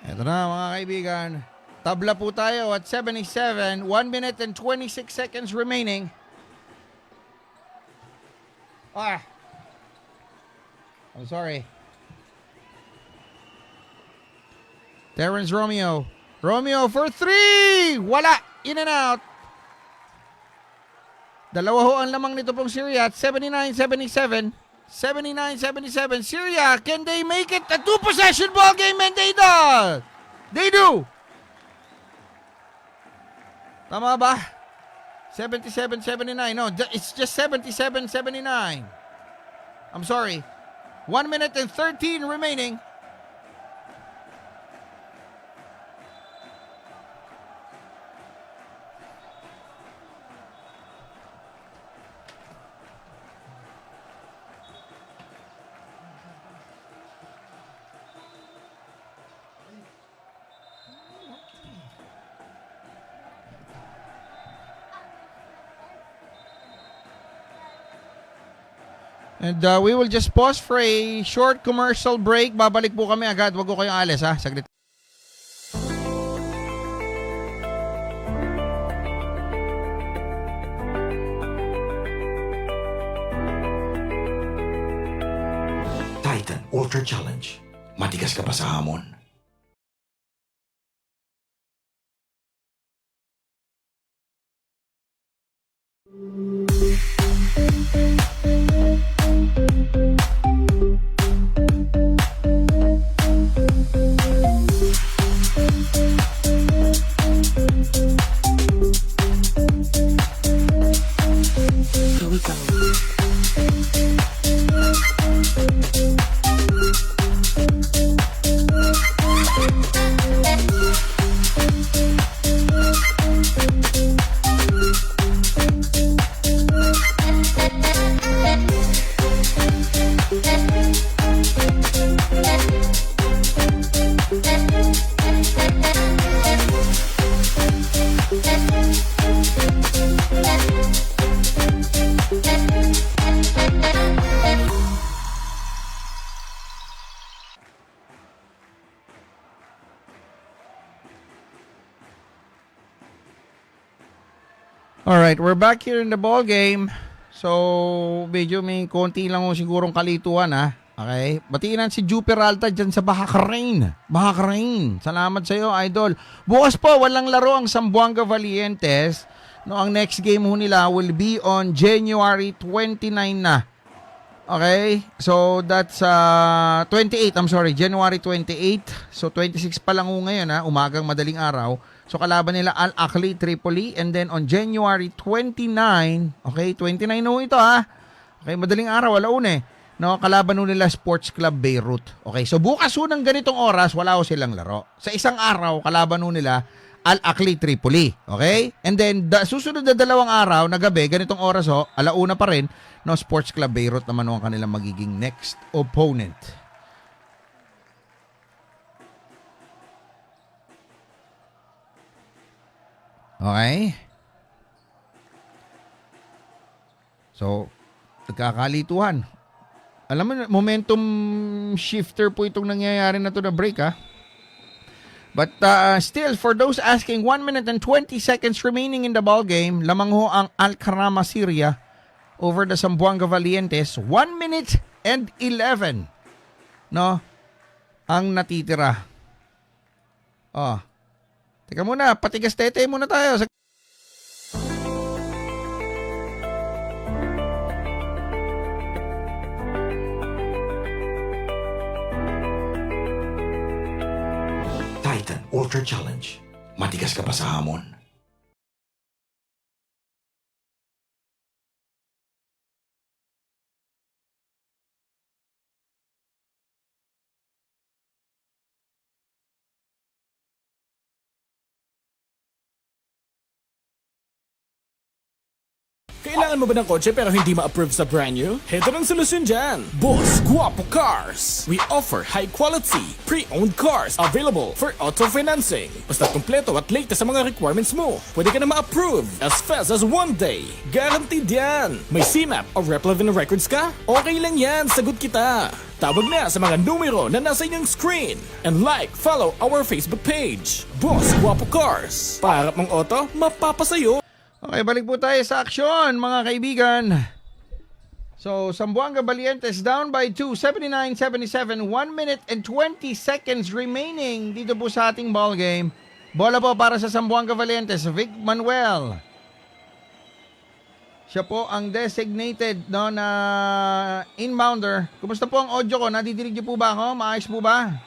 Ito na mga kaibigan. Tabla po tayo at 77. 1 minute and 26 seconds remaining. I'm sorry. Terence Romeo. Romeo for 3! Wala! In and out. Dalawa ho ang lamang nito pong Syria at 79-77. 79-77. Syria, can they make it a 2-possession ball game? And they do! They do! Tama ba? 77-79. No, it's just 77-79. I'm sorry. 1 minute and 13 remaining. And we will just pause for a short commercial break. Babalik po kami agad. Wag ko kayong alis ha. Saglit. Titan Ultra Challenge. Matigas ka pa sa hamon. Alright, we're back here in the ball game. So, medyo may konti lang o sigurong kalituan ha. Okay? Batiinan si Ju Peralta dyan sa Bahrain. Bahrain. Salamat sa iyo, idol. Bukas po, walang laro ang Zamboanga Valientes No, ang next game ho nila will be on January 29 na. Okay? So that's 28, I'm sorry, January 28. So 26 pa lang ho ngayon umagang madaling araw. So kalaban nila Al Ahly Tripoli, and then on January 29, okay, 29 ho ito Okay, madaling araw, alauna No, kalaban ho nila Sports Club Beirut. Okay, so bukas ho ng ganitong oras, wala ho silang laro. Sa isang araw, kalaban ho nila Al Ahly Tripoli. Okay? And then, susunod na 2 araw na gabi, ganitong oras alauna pa rin, no, Sports Club Beirut naman ho ang kanilang magiging next opponent. Okay? So, nagkakalituhan. Alam mo, momentum shifter po itong nangyayari na to na break But still, for those asking, 1 minute and 20 seconds remaining in the ball game. Lamang ho ang Al-Karama Syria over the Zamboanga Valientes. 1 minute and 11. No? Ang natitira. Teka muna, patigas tete muna tayo. Titan Ultra Challenge. Matigas ka pa sa hamon. Kailangan mo ba ng kotse pero hindi ma-approve sa brand new? Heto ng solusyon dyan! Boss Guapo Cars! We offer high-quality, pre-owned cars available for auto financing. Basta kompleto at latest sa mga requirements mo, pwede ka na ma-approve as fast as 1 day. Guaranteed yan! May CMAP o Replevin records ka? Okay lang yan, sagot kita! Tawag na sa mga numero na nasa inyong screen. And follow our Facebook page. Boss Guapo Cars! Pangarap mong auto, mapapasayo! Okay, balik po tayo sa aksyon, mga kaibigan. So, Zamboanga Valientes down by 2, 79-77, 1 minute and 20 seconds remaining dito po sa ating ball game. Bola po para sa Zamboanga Valientes, Vic Manuel. Siya po ang designated na inbounder. Kumusta po ang audio ko? Nadidinig niyo po ba ako? Maayos po ba?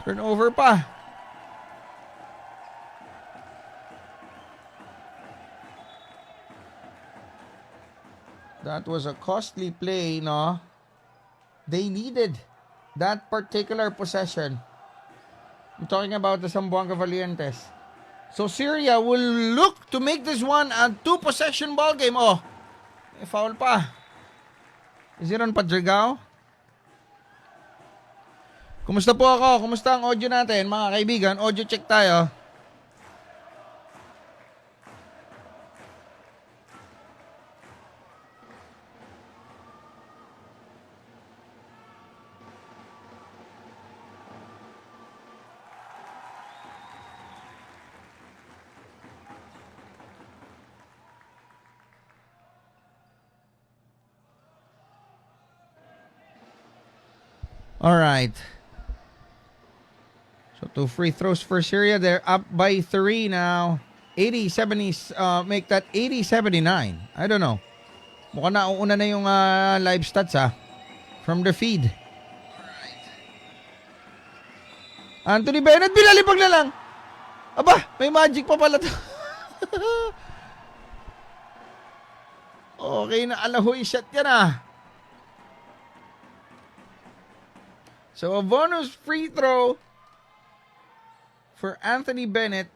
Turnover pa. That was a costly play, no? They needed that particular possession. I'm talking about the Zamboanga Valientes. So Syria will look to make this one a 2-possession ball game. May foul pa. Is it on Padrigao? Kumusta po ako? Kumusta ang audio natin, mga kaibigan? Audio check tayo. All right. So 2 free throws for Syria. They're up by 3 now. 80-70, make that 80-79. I don't know. Mukhang nauuna na yung live stats from the feed. Anthony Bennett, bilalipag na lang. Aba, may magic pa pala to. Okay na, alahoy shot yan So a bonus free throw for Anthony Bennett.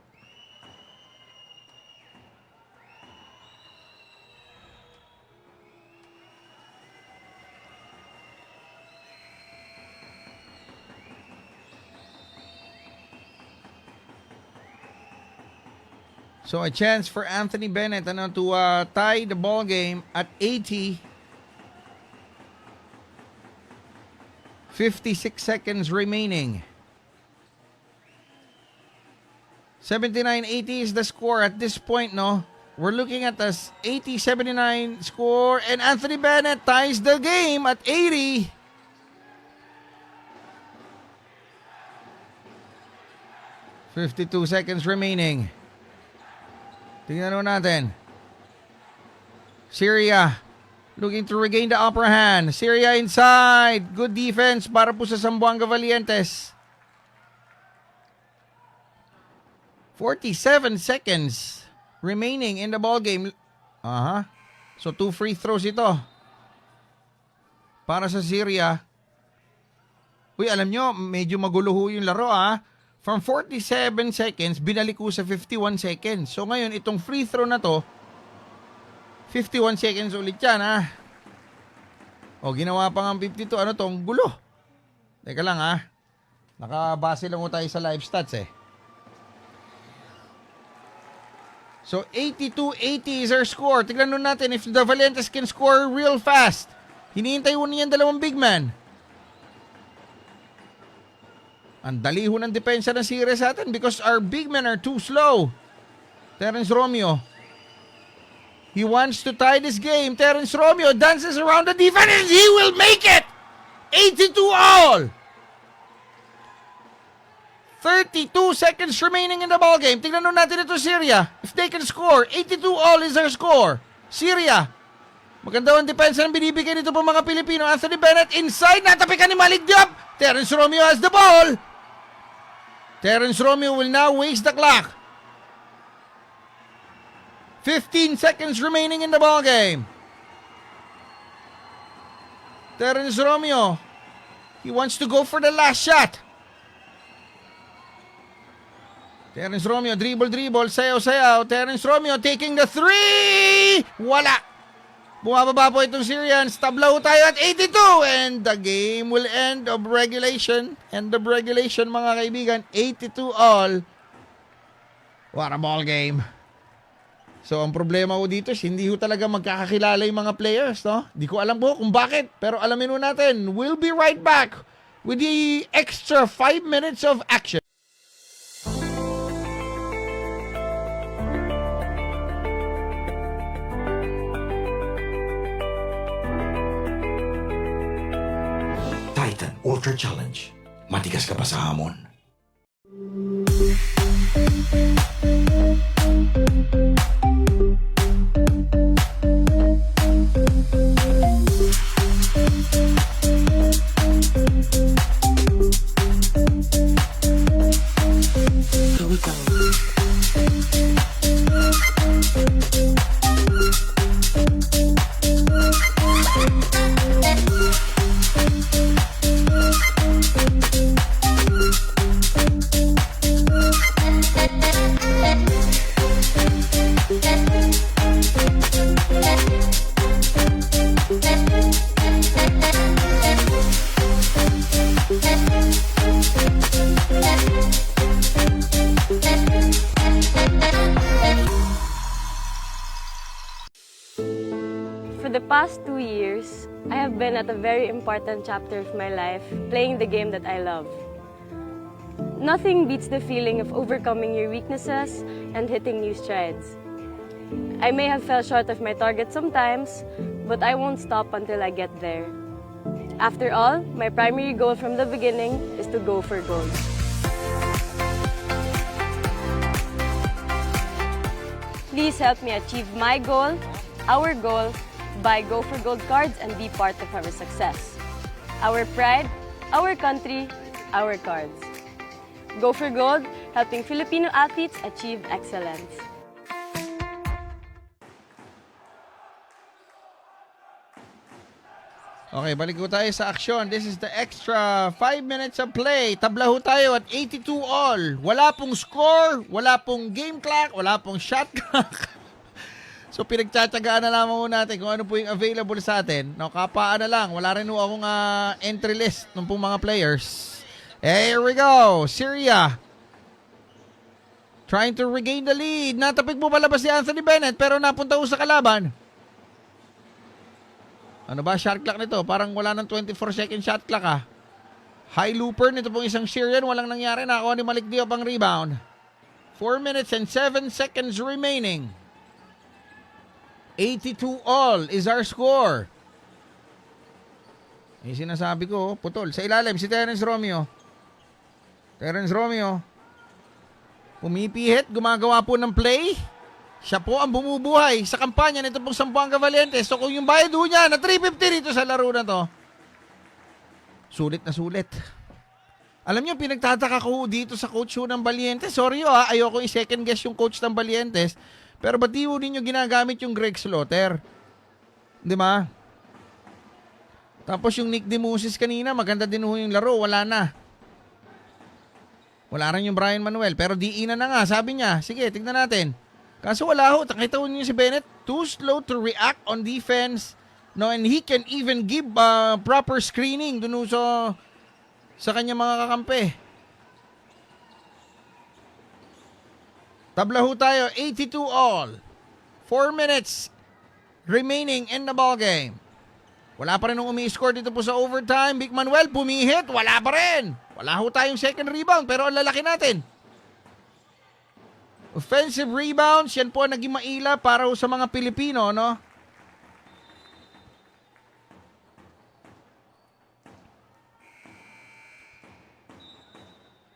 So a chance for Anthony Bennett to tie the ball game at 80. 56 seconds remaining. 79-80 is the score at this point, no? We're looking at the 80-79 score, and Anthony Bennett ties the game at 80. 52 seconds remaining. Tingnan natin. Syria looking to regain the upper hand. Syria inside. Good defense para po sa Zamboanga Valientes. 47 seconds remaining in the ball game. So 2 free throws ito para sa Syria. Uy, alam nyo, medyo magulo ho yung laro From 47 seconds, binalik ko sa 51 seconds. So ngayon, itong free throw na to, 51 seconds ulit yan O, ginawa pa nga 52. Ano tong gulo? Teka lang Nakabase lang tayo sa live stats So, 82-80 is our score. Tignan nun natin if the Valientes can score real fast. Hinihintay ho niyan dalawang big man. Ang dali ho ng depensa ng Syria sa atin because our big men are too slow. Terence Romeo. He wants to tie this game. Terence Romeo dances around the defense and he will make it! 82-all! 32 seconds remaining in the ball game. Tingnan nun natin ito, Syria. If they can score, 82-all is our score. Syria. Maganda ang depensa ng binibigay nito po mga Pilipino. Anthony Bennett inside. Natapikan ni Malik Diop. Terence Romeo has the ball. Terence Romeo will now waste the clock. 15 seconds remaining in the ball game. Terence Romeo. He wants to go for the last shot. Terence Romeo, dribble, sayaw. Terence Romeo taking the three! Wala! Bumababa po itong Syrians. Tablaw tayo at 82 and the game will end of regulation. End of regulation mga kaibigan. 82-all. What a ball game. So ang problema ko dito is hindi ko talaga magkakakilala yung mga players, no? Di ko alam po kung bakit. Pero alamin mo natin. We'll be right back with the extra 5 minutes of action. Titan Ultra Challenge. Matigas ka pa sa hamon. For the past 2 years, I have been at a very important chapter of my life, playing the game that I love. Nothing beats the feeling of overcoming your weaknesses and hitting new strides. I may have fell short of my target sometimes, but I won't stop until I get there. After all, my primary goal from the beginning is to go for gold. Please help me achieve my goal, our goal, buy Go for Gold cards and be part of our success. Our pride, our country, our cards. Go for Gold, helping Filipino athletes achieve excellence. Okay, balik ko tayo sa aksyon. This is the extra 5 minutes of play. Tabla ho tayo at 82-all. Wala pong score, wala pong game clock, wala pong shot clock. So pinagtsatsagaan na lamang ho natin kung ano po yung available sa atin. No, kapaan na lang. Wala rin ho akong entry list ng pong mga players. Here we go. Syria. Trying to regain the lead. Natapik po palabas si Anthony Bennett pero napunta ho sa kalaban. Ano ba shot clock nito? Parang wala ng 24-second shot clock High looper nito pong isang Syrian. Walang nangyari. Nakakuha ni Malik Diop ang rebound. 4 minutes and 7 seconds remaining. 82-all is our score. Yung sinasabi ko, putol. Sa ilalim, si Terence Romeo. Terence Romeo. Pumipihit, gumagawa po ng play. Siya po ang bumubuhay sa kampanya nito pong Zamboanga Valientes. So kung yung bayad ho niya na 350 dito sa laro na to, sulit na sulit. Alam niyo, pinagtataka ko dito sa coach ho ng Valientes. Sorry ayoko i-second guess yung coach ng Valientes. Pero ba't di ho ninyo ginagamit yung Greg Slaughter? Di ba? Tapos yung Nick DeMusis kanina, maganda din ho yung laro. Wala na. Wala rin yung Brian Manuel. Pero diinan na nga, sabi niya. Sige, tignan natin. Kaso wala ho. Nakita ho niyo si Bennett. Too slow to react on defense. No, and he can even give proper screening dun ho sa kanya mga kakampi. Tabla ho tayo, 82 all. 4 minutes remaining in the ball game. Wala pa rin nung umi-score dito po sa overtime. Vic Manuel pumihit, wala pa rin. Wala ho tayong second rebound, pero ang lalaki natin. Offensive rebounds, yan po naging maila para ho sa mga Pilipino, no?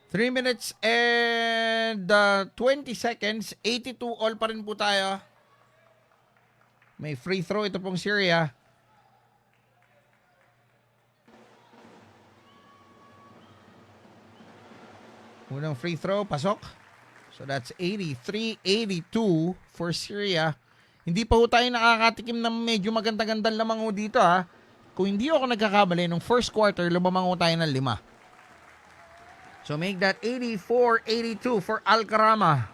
Three minutes and 20 seconds. 82 all pa rin po tayo. May free throw ito pong Syria. Unang free throw, pasok. So that's 83-82 for Syria. Hindi pa ho tayo nakakatikim ng medyo maganda-gandang lamang ho dito ha. Kung hindi ako nagkakamali, nung first quarter, lumamang ho tayo ng 5. So make that 84-82 for Alcarama.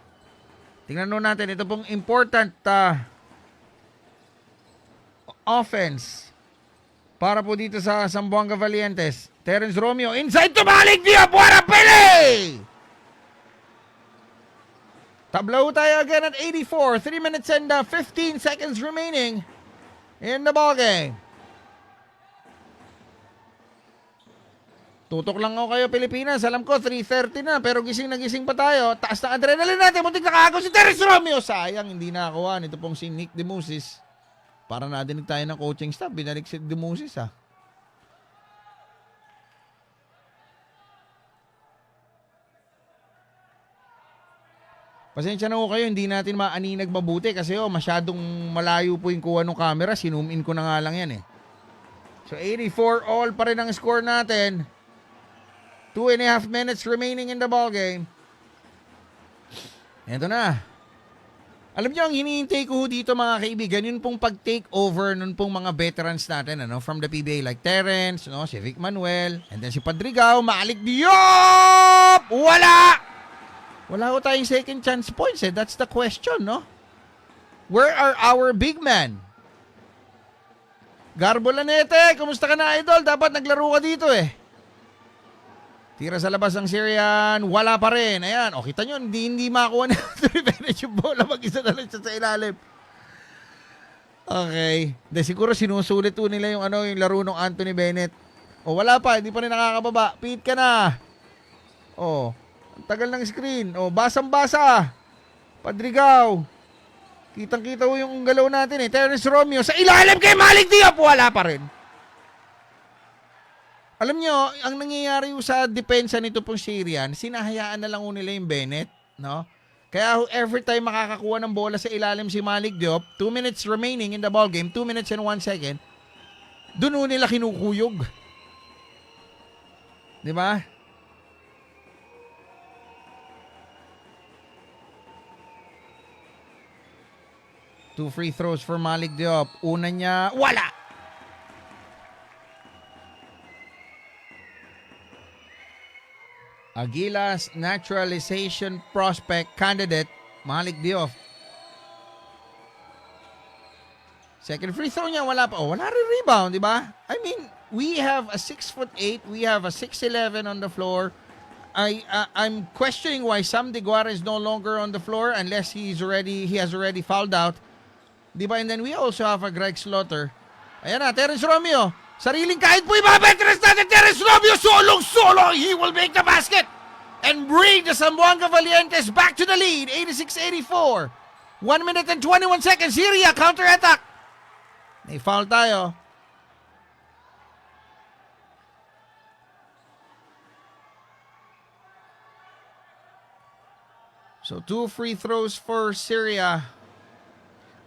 Tingnan nun natin, ito pong important offense para po dito sa Zamboanga Valientes. Terence Romeo, inside to Malik Diop, what a play! Tabla tayo again at 84, 3 minutes and 15 seconds remaining in the ballgame. Tutok lang ako kayo, Pilipinas. Alam ko, 3:30 na, pero gising na gising pa tayo. Taas ng adrenaline natin. Muntik nakakaw si Terence Romeo. Sayang, hindi nakakuha. Ito pong si Nick DeMusis. Para nadinig tayo ng coaching staff. Binalik si DeMusis, ha. Pasensya na ko kayo, hindi natin maaninag mabuti kasi masyadong malayo po yung kuha ng camera. Sinum in ko na nga lang yan, eh. So, 84 all pa rin ang score natin. 2.5 minutes remaining in the ball game. Ito na. Alam niyo, ang hinihintay ko dito mga kaibigan, yun pong pag-take over nun pong mga veterans natin, from the PBA like Terence, si Vic Manuel, and then si Padrigao, Malik Diop! Wala! Wala ko tayong second chance points, eh. That's the question, no? Where are our big men? Garbo Lanete, kumusta ka na, idol? Dapat naglaro ka dito, eh. Tira sa labas ng Syrian, wala pa rin. Ayan, kita nyo, hindi makuha na yung bola, mag-isa na lang siya sa ilalim. Okay. De, siguro sinusulit po nila yung laro ng Anthony Bennett. Wala pa, hindi pa rin nakakababa. Pete ka na. Ang tagal ng screen. Basang-basa. Padrigao. Kitang-kita ko yung galaw natin, eh. Terence Romeo sa ilalim kay Malik Diop, wala pa rin. Alam nyo, ang nangyayari sa depensa nito pong Syrian, sinahayaan na lang nila yung Bennett, no? Kaya every time makakakuha ng bola sa ilalim si Malik Diop, 2 minutes remaining in the ball game, 2 minutes and 1 second, doon nila kinukuyog. Di ba? Two free throws for Malik Diop. Una niya, wala! Agilas Naturalization Prospect Candidate, Malik Diop. Second free throw niya, wala pa. Wala rin rebound, di ba? I mean, we have a 6'8", we have a 6'11" on the floor. I'm questioning why Sam Deguara is no longer on the floor unless he has already fouled out. Di ba? And then we also have a Greg Slaughter. Ayan na, Terence Romeo. Sariling kahit po yung mga veterans natin, Terence Romeo, solong-solo, he will make the basket and bring the Zamboanga Valientes back to the lead, 86-84. 1 minute and 21 seconds, Syria, counter-attack. May foul tayo. So 2 free throws for Syria.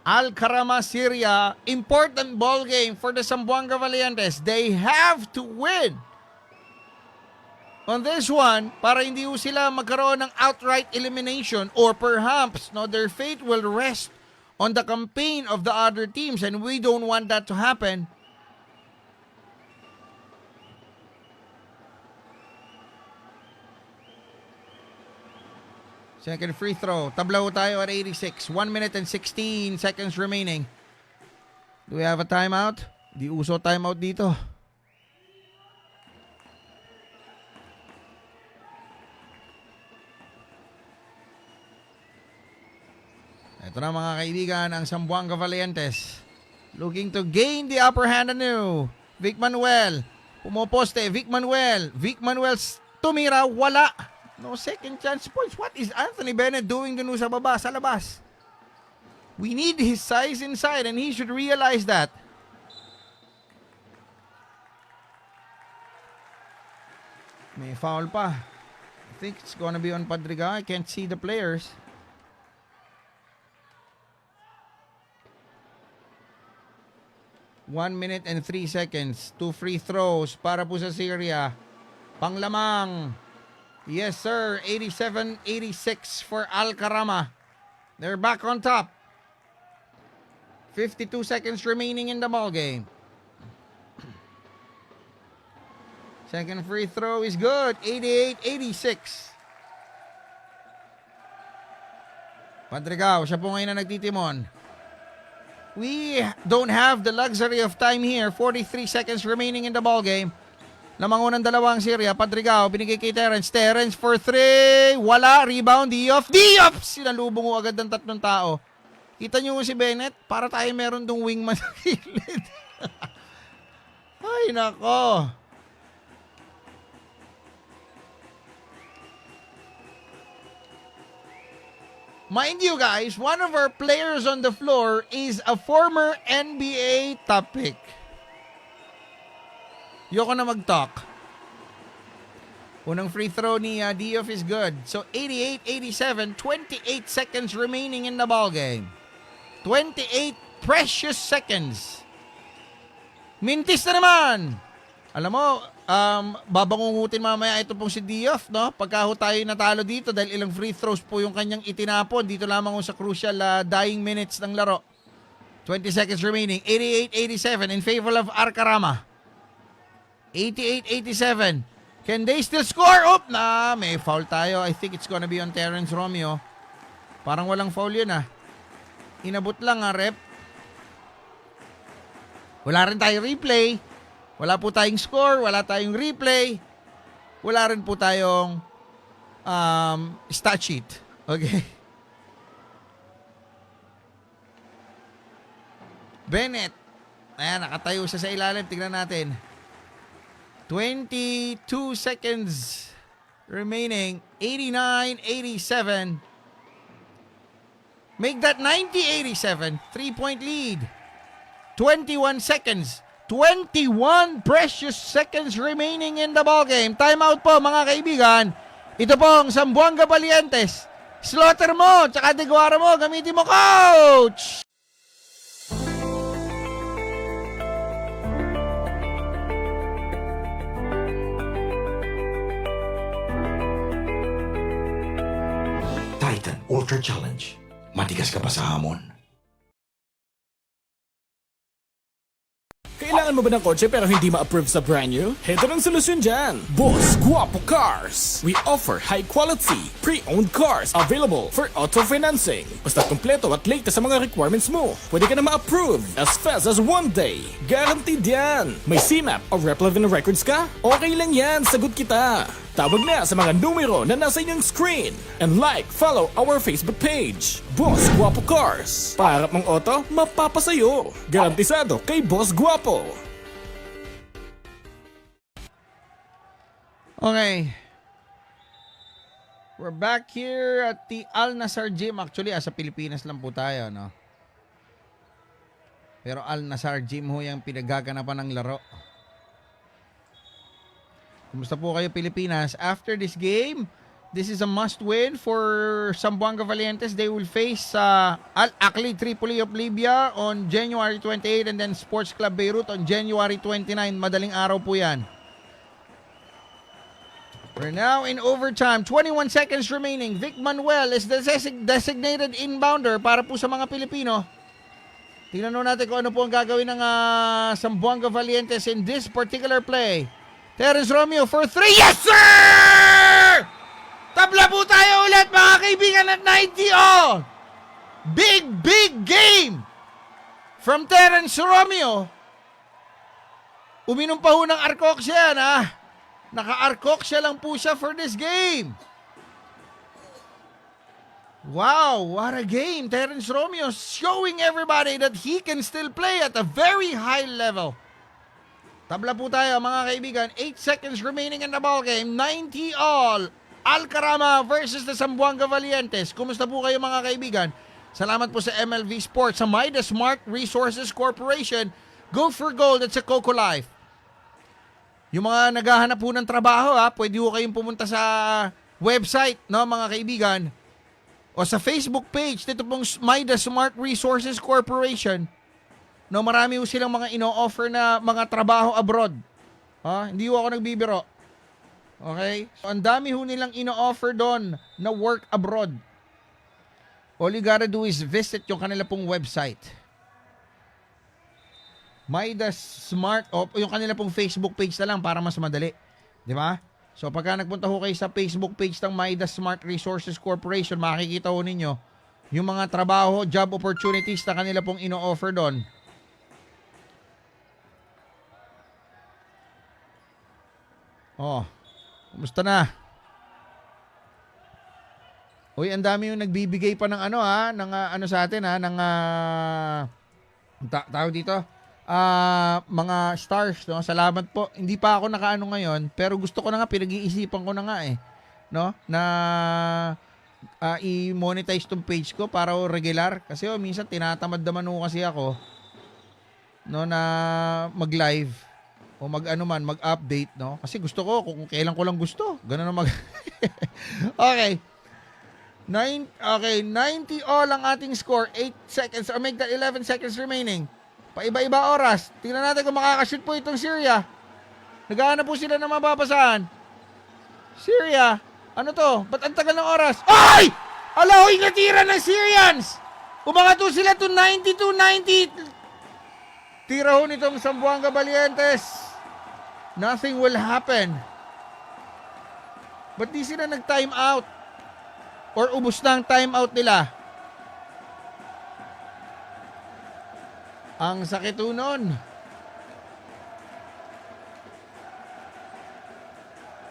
Al-Karama, Syria. Important ball game for the Zamboanga Valientes. They have to win on this one para hindi sila magkaroon ng outright elimination, or perhaps their fate will rest on the campaign of the other teams, and we don't want that to happen. Second free throw. Tablaw tayo at 86. 1 minute and 16 seconds remaining. Do we have a timeout? Di uso timeout dito. Ito na mga kaibigan, ang Zamboanga Valientes. Looking to gain the upper hand anew. Vic Manuel. Pumoposte. Vic Manuel. Vic Manuel tumira. Wala. No second chance points. What is Anthony Bennett doing dun sa baba, sa labas? We need his size inside and he should realize that. May foul pa. I think it's gonna be on Padriga. I can't see the players. One minute and 3 seconds. 2 free throws para po sa Syria. Panglamang. Yes, sir. 87-86 for Al-Karama. They're back on top. 52 seconds remaining in the ball game. Second free throw is good. 88-86. Padrigao, siya po ngayon na nagtitimon. We don't have the luxury of time here. 43 seconds remaining in the ball game. Namangunang dalawang Syria. Padrigao, binigay kay Terrence. Terrence for 3. Wala. Rebound. Dioff. Dioff! Sinalubong mo agad ng tatlong tao. Kita nyo si Bennett? Para tayo meron dong wingman sa kilid. Ay, nako. Mind you guys, one of our players on the floor is a former NBA top pick. Yoko na mag-talk. Unang free throw ni Dioff is good. So 88-87, 28 seconds remaining in the ball game. 28 precious seconds. Mintis na naman. Alam mo, babangungutin mamaya ito pong si Dioff, no? Pagka tayo natalo dito dahil ilang free throws po yung kanyang itinapon dito lamang sa crucial dying minutes ng laro. 20 seconds remaining. 88-87 in favor of Al-Karama. 88-87. Can they still score? Oop! May foul tayo. I think it's gonna be on Terrence Romeo. Parang walang foul yun Inabot lang rep. Wala rin tayong replay. Wala po tayong score. Wala tayong replay. Wala rin po tayong stat sheet. Okay? Bennett. Ayan, nakatayo siya sa ilalim. Tignan natin. 22 seconds remaining. 89-87. Make that 90-87. 3-point lead. 21 seconds. 21 precious seconds remaining in the ballgame. Timeout po mga kaibigan. Ito pong Zamboanga Valientes. Slaughter mo, tsaka Deguara mo. Gamitin mo, coach! Titan Ultra Challenge. Matigas ka pa sa hamon. Kailangan mo ba ng kotse pero hindi ma-approve sa brand new? Heto ng solusyon dyan! Boss Guapo Cars! We offer high-quality, pre-owned cars available for auto financing. Basta kompleto at late sa mga requirements mo, pwede ka na ma-approve as fast as 1 day. Guaranteed yan! May CMAP o Replevin records ka? Okay lang yan, sagot kita! Tawag na sa mga numero na nasa inyong screen. And follow our Facebook page. Boss Guapo Cars. Paharap mong auto, mapapasayo. Garantisado kay Boss Guapo. Okay. We're back here at the Al Nassar Gym. Actually, sa Pilipinas lang po tayo, no? Pero Al Nassar Gym ho yung pinagaganapan ng laro. Kumusta po kayo Pilipinas? After this game, This is a must win for Zamboanga Valientes. They will face Al Akli Tripoli of Libya on January 28 and then Sports Club Beirut on January 29. Madaling araw po yan. We're now in overtime. 21 seconds remaining. Vic Manuel is the designated inbounder para po sa mga Pilipino. Tingnan natin kung ano po ang gagawin ng Zamboanga Valientes in this particular play. Terence Romeo for 3. Yes, sir! Tabla po tayo ulit mga kaibigan at 90. Big game from Terence Romeo. Uminom pa ho ng Arcoxia yan ha. Naka-Arcoxia lang po siya for this game. Wow, what a game. Terence Romeo showing everybody that he can still play at a very high level. Tabla po tayo mga kaibigan. 8 seconds remaining in the ball game. 90 all. Alcarama versus the Zamboanga Valientes. Kumusta po kayo mga kaibigan? Salamat po sa MLV Sports, sa Midas Smart Resources Corporation. Go for gold at sa Coco Life. Yung mga naghahanap po ng trabaho pwede po kayong pumunta sa website, no mga kaibigan, o sa Facebook page nito pong Midas Smart Resources Corporation. No, marami po silang mga ino-offer na mga trabaho abroad. Hindi po ako nagbibiro. Okay? So, ang dami ho nilang ino-offer doon na work abroad. All you gotta do is visit yung kanila pong website. Midas Smart, yung kanila pong Facebook page na lang para mas madali. Di ba? So, pagka nagpunta ho kayo sa Facebook page ng Midas Smart Resources Corporation, makikita ho ninyo yung mga trabaho, job opportunities na kanila pong ino-offer doon. Kumusta na? Uy, ang dami yung nagbibigay pa ng ng sa atin ng tawag dito. Mga stars, no? Salamat po. Hindi pa ako nakaano ngayon, pero gusto ko na nga, pinag-iisipan ko na nga no? Na i-monetize tong page ko para regular kasi minsan tinatamad naman kasi ako no na mag-live o mag-update, no? Kasi gusto ko, kung kailan ko lang gusto. Ganun na Okay. 90 all ang ating score. 8 seconds, or make that 11 seconds remaining. Paiba-iba oras. Tingnan natin kung makakashoot po itong Syria. Naghahanap po sila ng mababasahan. Syria. Ano to? Ba't ang tagal ng oras? Ay! Alahoy natira ng Syrians! Umangat po sila to 90. Tira ho nitong Zamboanga Valientes. Nothing will happen. Ba't di sila nag-time out? Or ubos na ang time out nila? Ang sakit nun.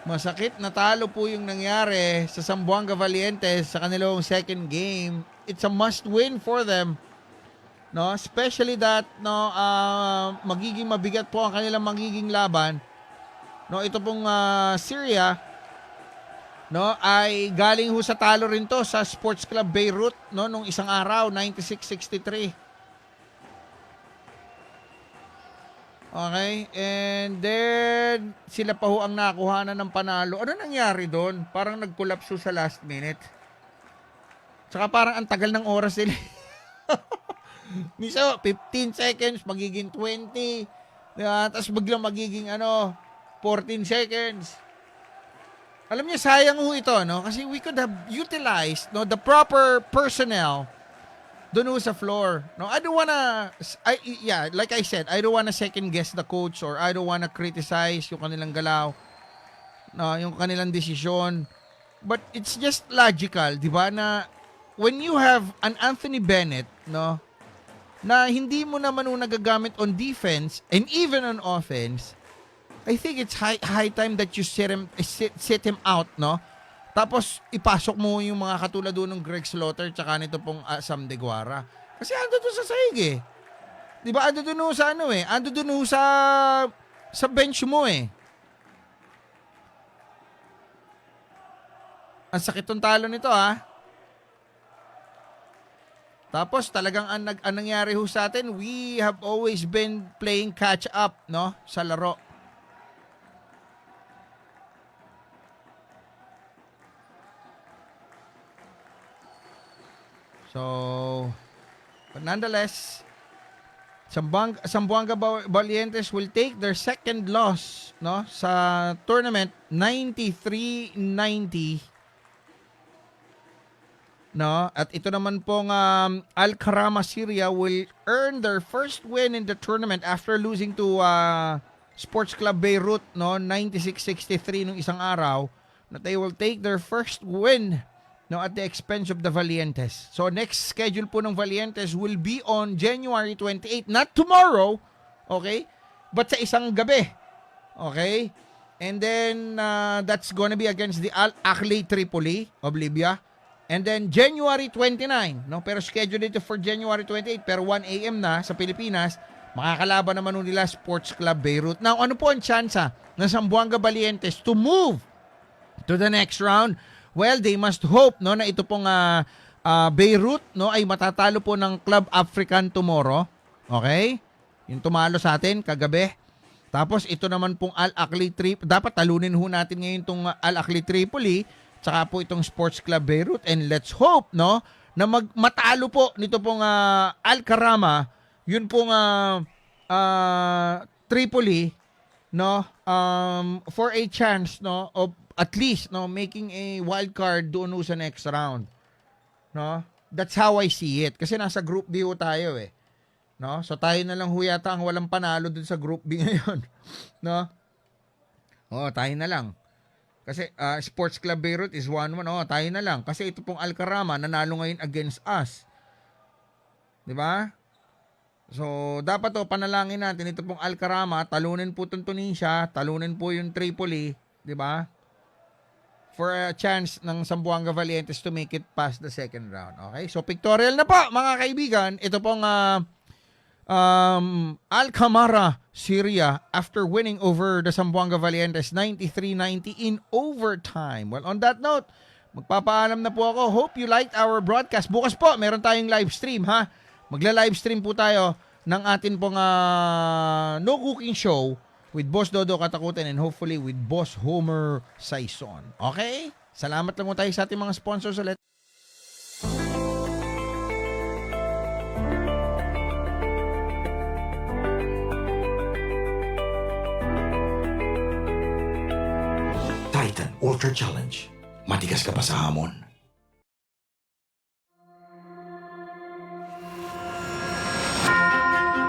Masakit na talo po yung nangyari sa Zamboanga Valientes sa kanilang second game. It's a must win for them. No, especially that magiging mabigat po ang kanilang magiging laban. No, ito pong Syria, no, ay galing ho sa talo rin to sa Sports Club Beirut, no, nung isang araw, 96-63. Okay, and then sila pa ho ang nakuhanan ng panalo. Ano nangyari doon? Parang nag-collapse sa last minute. Tsaka parang ang tagal ng oras nila. Miso, 15 seconds, magiging 20. Tapos biglang magiging 14 seconds. Alam niyo, sayang ho ito, no? Kasi we could have utilized the proper personnel doon sa floor. No, I don't wanna, like I said, I don't wanna second guess the coach or I don't wanna criticize yung kanilang galaw, no, yung kanilang desisyon. But it's just logical, di ba, na when you have an Anthony Bennett, no, na hindi mo naman nagagamit on defense and even on offense, I think it's high time that you sit him out, no? Tapos ipasok mo yung mga katulad doon ng Greg Slaughter tsaka nito pong Sam Deguara. Kasi ando doon sa sahig eh. 'Di ba? Ando doon sa ando doon sa bench mo eh. Ang sakit tong talo nito Tapos talagang ang nangyari ho sa atin, we have always been playing catch up, no, sa laro. So, but nonetheless, Zamboanga Valientes will take their second loss, no, sa tournament, 93-90. No, at ito naman pong Al-Karama Syria will earn their first win in the tournament after losing to Sports Club Beirut, no, 96-63 nung isang araw. That they will take their first win, no, at the expense of the Valientes. So next schedule po ng Valientes will be on January 28, not tomorrow, okay? But sa isang gabi. Okay? And then that's gonna be against the Al Ahly Tripoli of Libya. And then January 29, no? Pero schedule ito for January 28, pero 1 AM na sa Pilipinas. Makakalaban naman nila Sports Club Beirut. Now, ano po ang tsansa ng Zamboanga Valientes to move to the next round? Well, they must hope, no, na ito pong Beirut, no, ay matatalo po ng Club African tomorrow. Okay? Yung tumalo sa atin kagabi. Tapos ito naman pong Al Ahly Tripoli. Dapat talunin ho natin ngayon itong Al Ahly Tripoli, tsaka po itong Sports Club Beirut, and let's hope, no, na matalo po nito pong Al-Karama, yun pong Tripoli, no, for a chance, no, of at least, no, making a wild card doon sa next round. No? That's how I see it. Kasi nasa Group B ho tayo eh. No? So tayo na lang ho yata ang walang panalo dun sa Group B ngayon. No? Oh, tayo na lang. Kasi Sports Club Beirut is 1-1. Oh, tayo na lang. Kasi ito pong Al-Karama nanalo ngayon against us. 'Di ba? So, dapat panalangin natin ito pong Al-Karama, talunin po itong Tunisia, talunin po yung Tripoli, 'di ba? For a chance ng Zamboanga Valientes to make it past the second round. Okay? So, pictorial na po, mga kaibigan. Ito pong Al-Kamara Syria after winning over the Zamboanga Valientes 93-90 in overtime. Well, on that note, magpapaalam na po ako. Hope you liked our broadcast. Bukas po, meron tayong live stream, ha? Magla-live stream po tayo ng atin pong No Cooking Show with Boss Dodo Katakutan and hopefully with Boss Homer Saison. Okay? Salamat lang po tayo sa ating mga sponsors ulit. Titan Ultra Challenge. Matigas ka pa sa hamon.